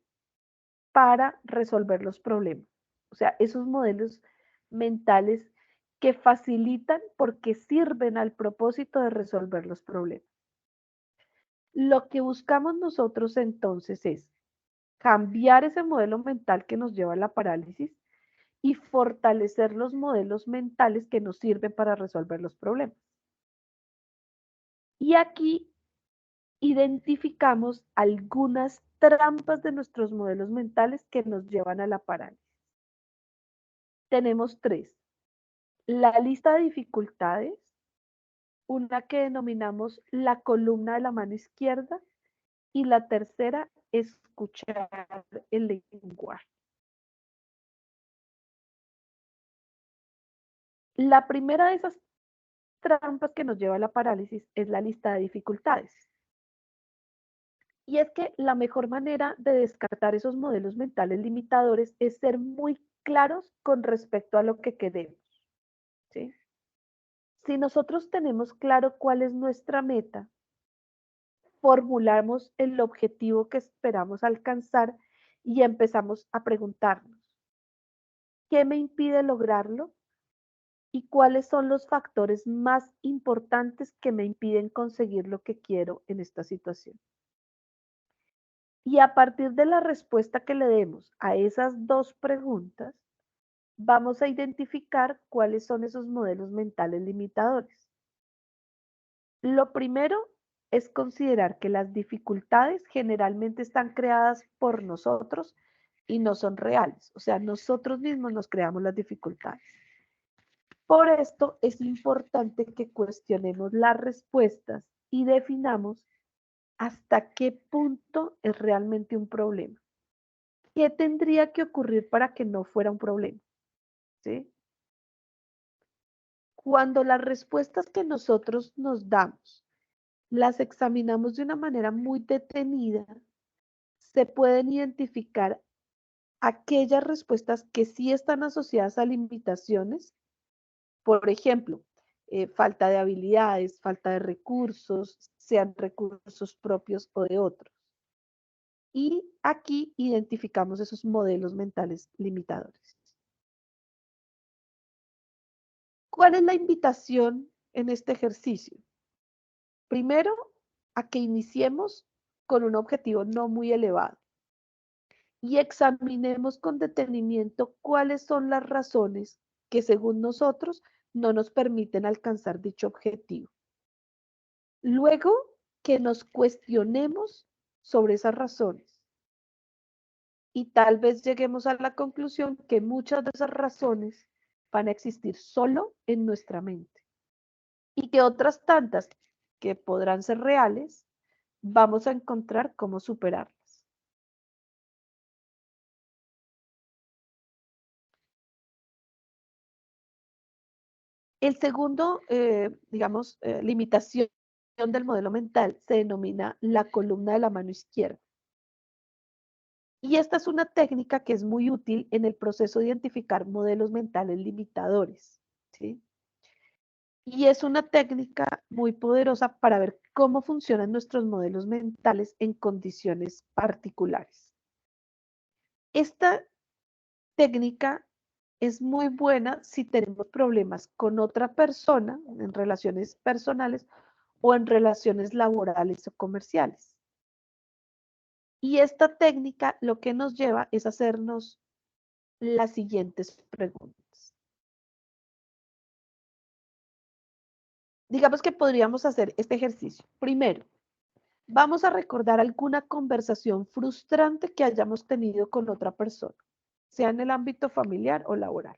para resolver los problemas. O sea, esos modelos mentales que facilitan porque sirven al propósito de resolver los problemas. Lo que buscamos nosotros entonces es cambiar ese modelo mental que nos lleva a la parálisis y fortalecer los modelos mentales que nos sirven para resolver los problemas. Y aquí identificamos algunas trampas de nuestros modelos mentales que nos llevan a la parálisis. Tenemos 3. La lista de dificultades, una que denominamos la columna de la mano izquierda y la tercera, escuchar el lenguaje. La primera de esas trampas que nos lleva a la parálisis es la lista de dificultades. Y es que la mejor manera de descartar esos modelos mentales limitadores es ser muy claros con respecto a lo que queremos, ¿sí? Si nosotros tenemos claro cuál es nuestra meta, formulamos el objetivo que esperamos alcanzar y empezamos a preguntarnos, ¿qué me impide lograrlo? ¿Y cuáles son los factores más importantes que me impiden conseguir lo que quiero en esta situación? Y a partir de la respuesta que le demos a esas 2 preguntas, vamos a identificar cuáles son esos modelos mentales limitadores. Lo primero es considerar que las dificultades generalmente están creadas por nosotros y no son reales. O sea, nosotros mismos nos creamos las dificultades. Por esto es importante que cuestionemos las respuestas y definamos hasta qué punto es realmente un problema. ¿Qué tendría que ocurrir para que no fuera un problema? ¿Sí? Cuando las respuestas que nosotros nos damos las examinamos de una manera muy detenida, se pueden identificar aquellas respuestas que sí están asociadas a limitaciones. Por ejemplo, falta de habilidades, falta de recursos, sean recursos propios o de otros. Y aquí identificamos esos modelos mentales limitadores. ¿Cuál es la invitación en este ejercicio? Primero, a que iniciemos con un objetivo no muy elevado y examinemos con detenimiento cuáles son las razones que, según nosotros, no nos permiten alcanzar dicho objetivo. Luego, que nos cuestionemos sobre esas razones y tal vez lleguemos a la conclusión que muchas de esas razones van a existir solo en nuestra mente y que otras tantas que podrán ser reales, vamos a encontrar cómo superarlas. El segundo, limitación del modelo mental se denomina la columna de la mano izquierda. Y esta es una técnica que es muy útil en el proceso de identificar modelos mentales limitadores, ¿sí? Y es una técnica muy poderosa para ver cómo funcionan nuestros modelos mentales en condiciones particulares. Esta técnica es muy buena si tenemos problemas con otra persona en relaciones personales o en relaciones laborales o comerciales. Y esta técnica lo que nos lleva es a hacernos las siguientes preguntas. Digamos que podríamos hacer este ejercicio. Primero, vamos a recordar alguna conversación frustrante que hayamos tenido con otra persona, sea en el ámbito familiar o laboral.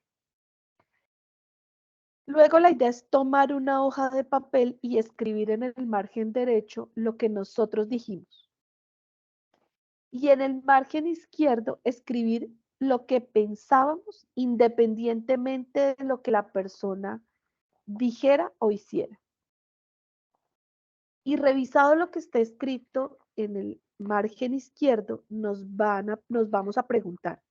Luego la idea es tomar una hoja de papel y escribir en el margen derecho lo que nosotros dijimos. Y en el margen izquierdo escribir lo que pensábamos independientemente de lo que la persona dijera o hiciera. Y revisado lo que está escrito en el margen izquierdo, nos vamos a preguntar,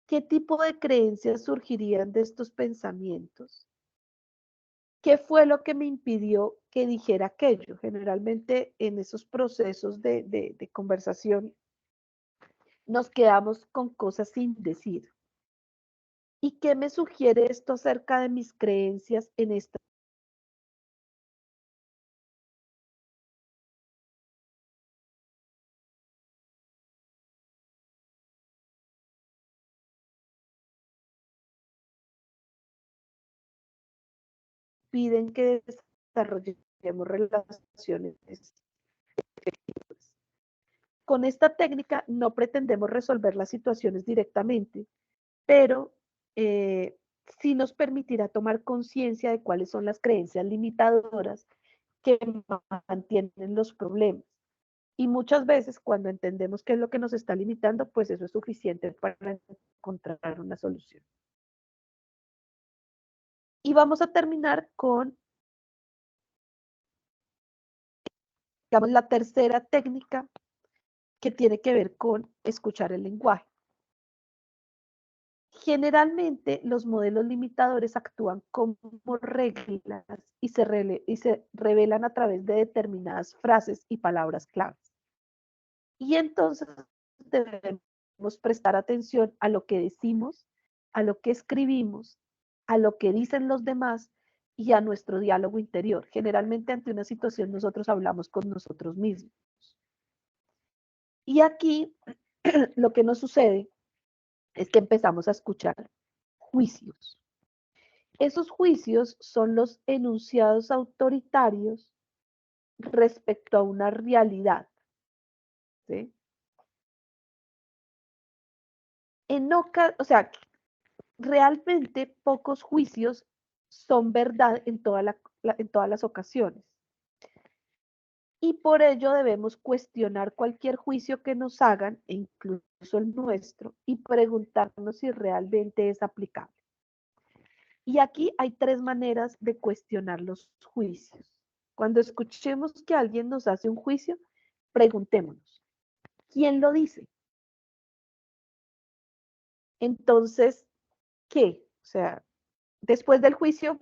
¿qué tipo de creencias surgirían de estos pensamientos? ¿Qué fue lo que me impidió que dijera aquello? Generalmente en esos procesos de conversación nos quedamos con cosas sin decir. ¿Y qué me sugiere esto acerca de mis creencias en esta? Piden que desarrollemos relaciones efectivas. Con esta técnica no pretendemos resolver las situaciones directamente, pero sí nos permitirá tomar conciencia de cuáles son las creencias limitadoras que mantienen los problemas. Y muchas veces cuando entendemos qué es lo que nos está limitando, pues eso es suficiente para encontrar una solución. Y vamos a terminar con, digamos, la tercera técnica que tiene que ver con escuchar el lenguaje. Generalmente los modelos limitadores actúan como reglas y se revelan a través de determinadas frases y palabras claves. Y entonces debemos prestar atención a lo que decimos, a lo que escribimos, a lo que dicen los demás y a nuestro diálogo interior. Generalmente ante una situación nosotros hablamos con nosotros mismos. Y aquí lo que nos sucede es que empezamos a escuchar juicios. Esos juicios son los enunciados autoritarios respecto a una realidad. ¿Sí? O sea, realmente pocos juicios son verdad en todas las ocasiones. Y por ello debemos cuestionar cualquier juicio que nos hagan, e incluso el nuestro, y preguntarnos si realmente es aplicable. Y aquí hay tres maneras de cuestionar los juicios. Cuando escuchemos que alguien nos hace un juicio, preguntémonos, ¿quién lo dice? Entonces, ¿qué? O sea, después del juicio,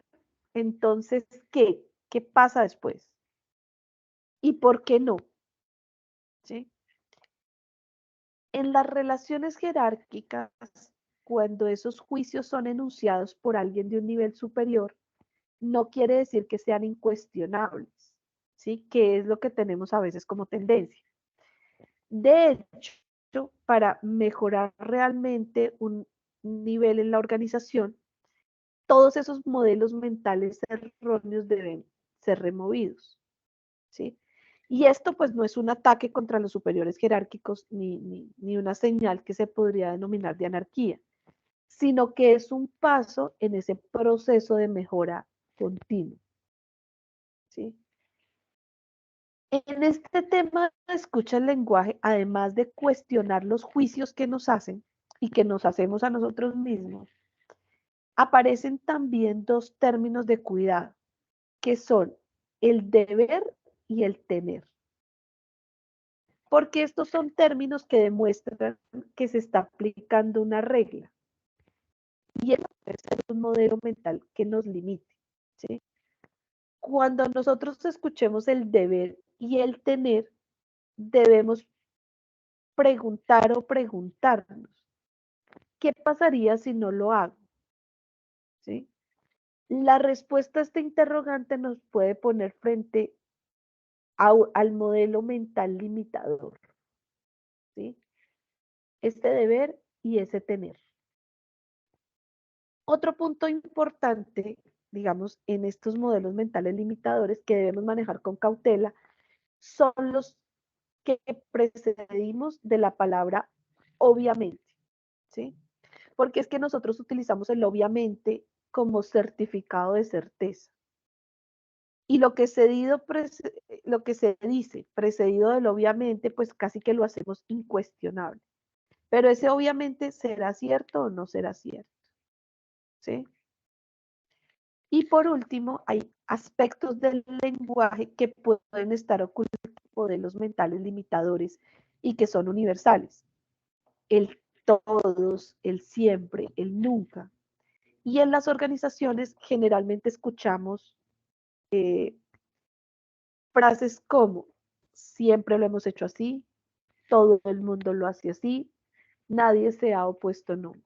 entonces, ¿qué? ¿Qué pasa después? ¿Y por qué no? ¿Sí? En las relaciones jerárquicas, cuando esos juicios son enunciados por alguien de un nivel superior, no quiere decir que sean incuestionables, ¿sí? Que es lo que tenemos a veces como tendencia. De hecho, para mejorar realmente un nivel en la organización, todos esos modelos mentales erróneos deben ser removidos, ¿sí? Y esto pues no es un ataque contra los superiores jerárquicos ni una señal que se podría denominar de anarquía, sino que es un paso en ese proceso de mejora continua, ¿sí? En este tema de escucha el lenguaje, además de cuestionar los juicios que nos hacen y que nos hacemos a nosotros mismos, aparecen también dos términos de cuidado, que son el deber y el tener. Porque estos son términos que demuestran que se está aplicando una regla. Y eso puede ser un modelo mental que nos limite, ¿sí? Cuando nosotros escuchemos el deber y el tener, debemos preguntar o preguntarnos, ¿qué pasaría si no lo hago? ¿Sí? La respuesta a este interrogante nos puede poner frente al modelo mental limitador, ¿sí? Este deber y ese tener. Otro punto importante, digamos, en estos modelos mentales limitadores que debemos manejar con cautela, son los que precedimos de la palabra obviamente, ¿sí? Porque es que nosotros utilizamos el obviamente como certificado de certeza. Y lo que se dice precedido del obviamente, pues casi que lo hacemos incuestionable. Pero ese obviamente será cierto o no será cierto, ¿sí? Y por último, hay aspectos del lenguaje que pueden estar ocultos en modelos mentales limitadores y que son universales. El todos, el siempre, el nunca. Y en las organizaciones generalmente escuchamos frases como siempre lo hemos hecho así, todo el mundo lo hace así, nadie se ha opuesto nunca.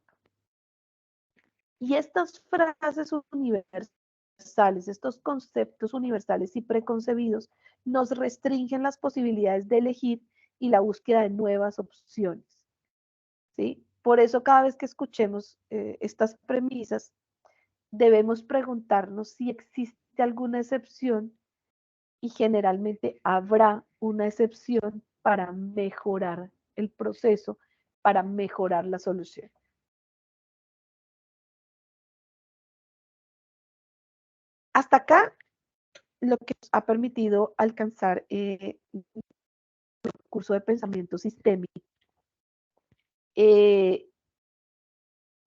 Y estas frases universales, estos conceptos universales y preconcebidos nos restringen las posibilidades de elegir y la búsqueda de nuevas opciones. ¿Sí? Por eso cada vez que escuchemos estas premisas, debemos preguntarnos si existe alguna excepción y generalmente habrá una excepción para mejorar el proceso, para mejorar la solución. Hasta acá, lo que nos ha permitido alcanzar el curso de pensamiento sistémico.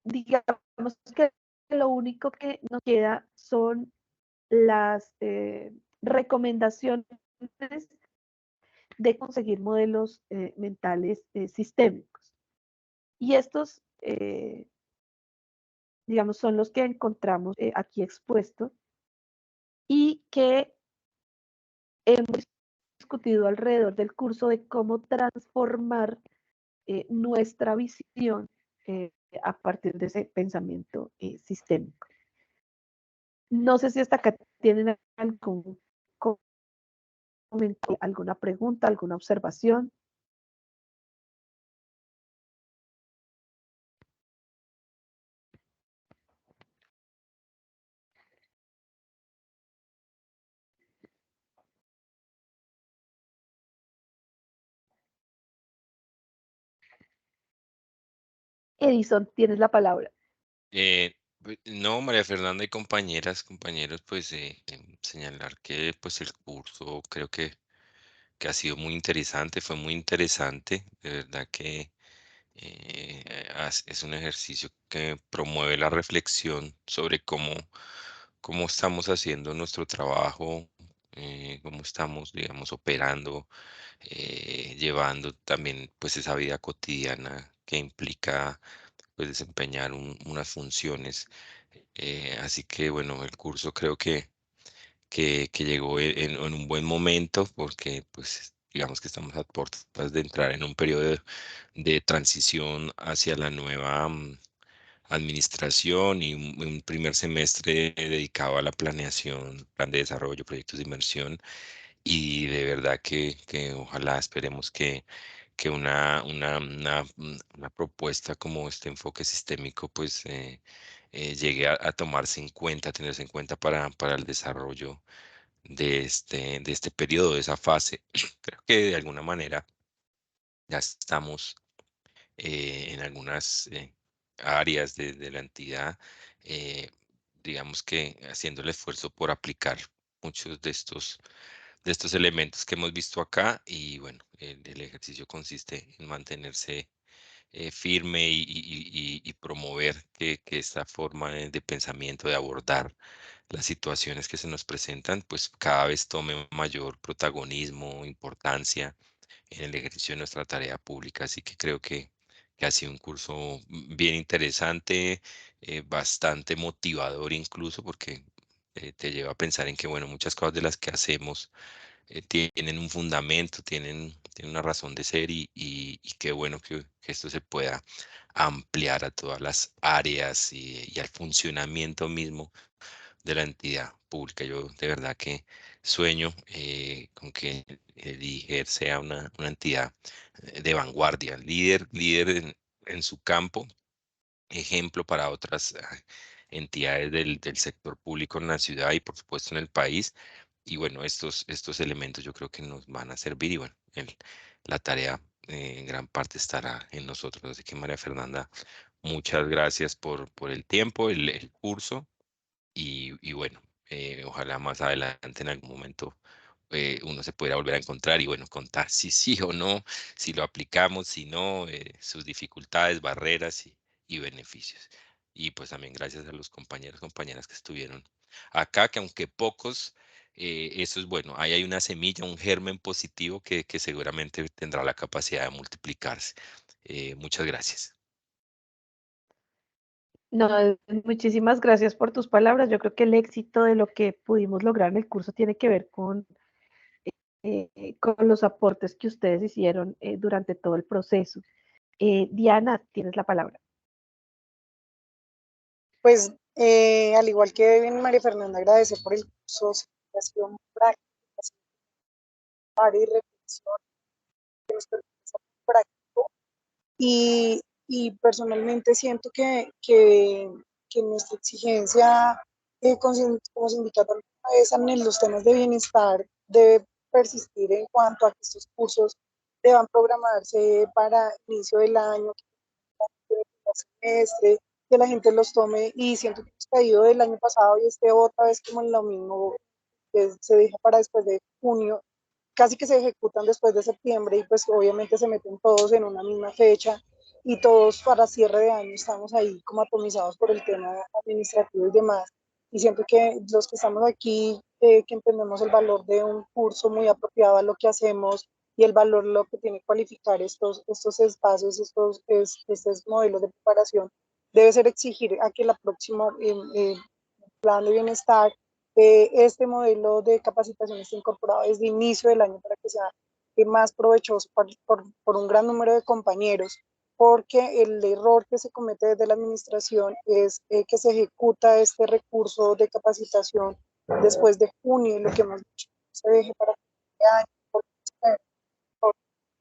Digamos que lo único que nos queda son las recomendaciones de conseguir modelos mentales sistémicos. Y estos, digamos, son los que encontramos aquí expuestos y que hemos discutido alrededor del curso de cómo transformar nuestra visión a partir de ese pensamiento sistémico. No sé si hasta acá tienen algún comentario, alguna pregunta, alguna observación. Edison, tienes la palabra. No, María Fernanda y compañeros, pues señalar que pues el curso creo que ha sido muy interesante, fue muy interesante, de verdad que es un ejercicio que promueve la reflexión sobre cómo estamos haciendo nuestro trabajo, cómo estamos, digamos, operando, llevando también pues esa vida cotidiana que implica pues desempeñar unas funciones. Así que bueno, el curso creo que llegó en un buen momento porque pues digamos que estamos a puertas de entrar en un periodo de transición hacia la nueva administración y un primer semestre dedicado a la planeación, plan de desarrollo, proyectos de inversión y de verdad que ojalá esperemos que una propuesta como este enfoque sistémico pues llegue a tomarse en cuenta, a tenerse en cuenta para el desarrollo de este periodo, de esa fase. Creo que de alguna manera ya estamos en algunas áreas de la entidad, eh, digamos que haciendo el esfuerzo por aplicar muchos de estos elementos que hemos visto acá y bueno, el ejercicio consiste en mantenerse firme y promover que esta forma de pensamiento, de abordar las situaciones que se nos presentan, pues cada vez tome mayor protagonismo, importancia en el ejercicio de nuestra tarea pública. Así que creo que ha sido un curso bien interesante, bastante motivador incluso, porque te lleva a pensar en que, bueno, muchas cosas de las que hacemos tienen un fundamento, tienen una razón de ser y qué bueno que esto se pueda ampliar a todas las áreas y al funcionamiento mismo de la entidad pública. Yo de verdad que sueño con que el IGER sea una entidad de vanguardia, líder en su campo, ejemplo para otras entidades del sector público en la ciudad y por supuesto en el país. Y bueno, estos elementos yo creo que nos van a servir y bueno, la tarea en gran parte estará en nosotros. Así que María Fernanda, muchas gracias por el tiempo, el curso y bueno, ojalá más adelante en algún momento uno se pudiera volver a encontrar y bueno, contar si sí o no, si lo aplicamos, si no, sus dificultades, barreras y beneficios. Y pues también gracias a los compañeros, compañeras que estuvieron acá, que aunque pocos, eso es bueno, ahí hay una semilla, un germen positivo que seguramente tendrá la capacidad de multiplicarse. Muchas gracias. No, muchísimas gracias por tus palabras. Yo creo que el éxito de lo que pudimos lograr en el curso tiene que ver con los aportes que ustedes hicieron durante todo el proceso. Diana, tienes la palabra. Pues al igual que bien María Fernanda, agradecer por el curso, ha sido muy práctico, ha sido y reflexión, que nos permite ser muy práctico y personalmente siento que nuestra exigencia como sindicato en los temas de bienestar debe persistir en cuanto a que estos cursos deban programarse para inicio del año, semestre, que la gente los tome y siento que hemos caído del año pasado y otra vez como en lo mismo que se deja para después de junio, casi que se ejecutan después de septiembre y pues obviamente se meten todos en una misma fecha y todos para cierre de año estamos ahí como atomizados por el tema administrativo y demás. Y siento que los que estamos aquí, que entendemos el valor de un curso muy apropiado a lo que hacemos y el valor lo que tiene que cualificar estos espacios, estos modelos de preparación, debe ser exigir a que la próxima plan de bienestar, este modelo de capacitación esté incorporado desde inicio del año para que sea más provechoso por un gran número de compañeros, porque el error que se comete desde la administración es que se ejecuta este recurso de capacitación después de junio y lo que hemos dicho se deje para este año,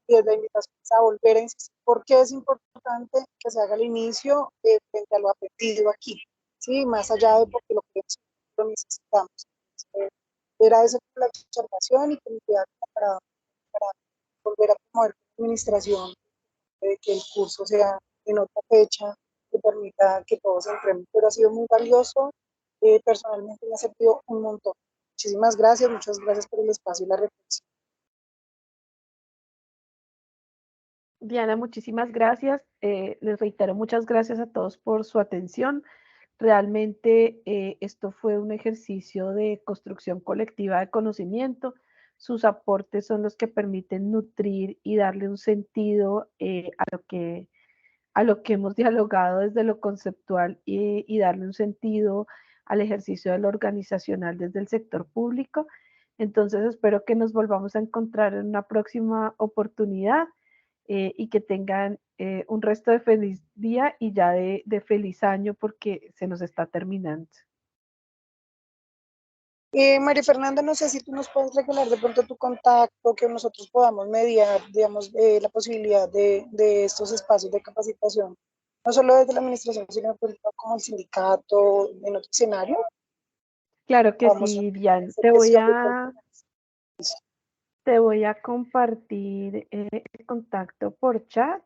y es la invitación a volver a insistir. ¿Por qué es importante que se haga al inicio frente a lo aprendido aquí? ¿Sí? Más allá de porque lo necesitamos. Era esa la observación y que me queda para volver a promover la administración, de que el curso sea en otra fecha, que permita que todos entremos. Pero ha sido muy valioso, personalmente me ha servido un montón. Muchísimas gracias, muchas gracias por el espacio y la reflexión. Diana, muchísimas gracias. Les reitero muchas gracias a todos por su atención. Realmente esto fue un ejercicio de construcción colectiva de conocimiento. Sus aportes son los que permiten nutrir y darle un sentido a lo que hemos dialogado desde lo conceptual y darle un sentido al ejercicio de lo organizacional desde el sector público. Entonces espero que nos volvamos a encontrar en una próxima oportunidad y que tengan un resto de feliz día y ya de feliz año porque se nos está terminando. María Fernanda, no sé si tú nos puedes regalar de pronto tu contacto, que nosotros podamos mediar, digamos, la posibilidad de estos espacios de capacitación, no solo desde la administración, sino como el sindicato, en otro escenario. Claro que Vamos sí, Diane. Te voy a compartir el contacto por chat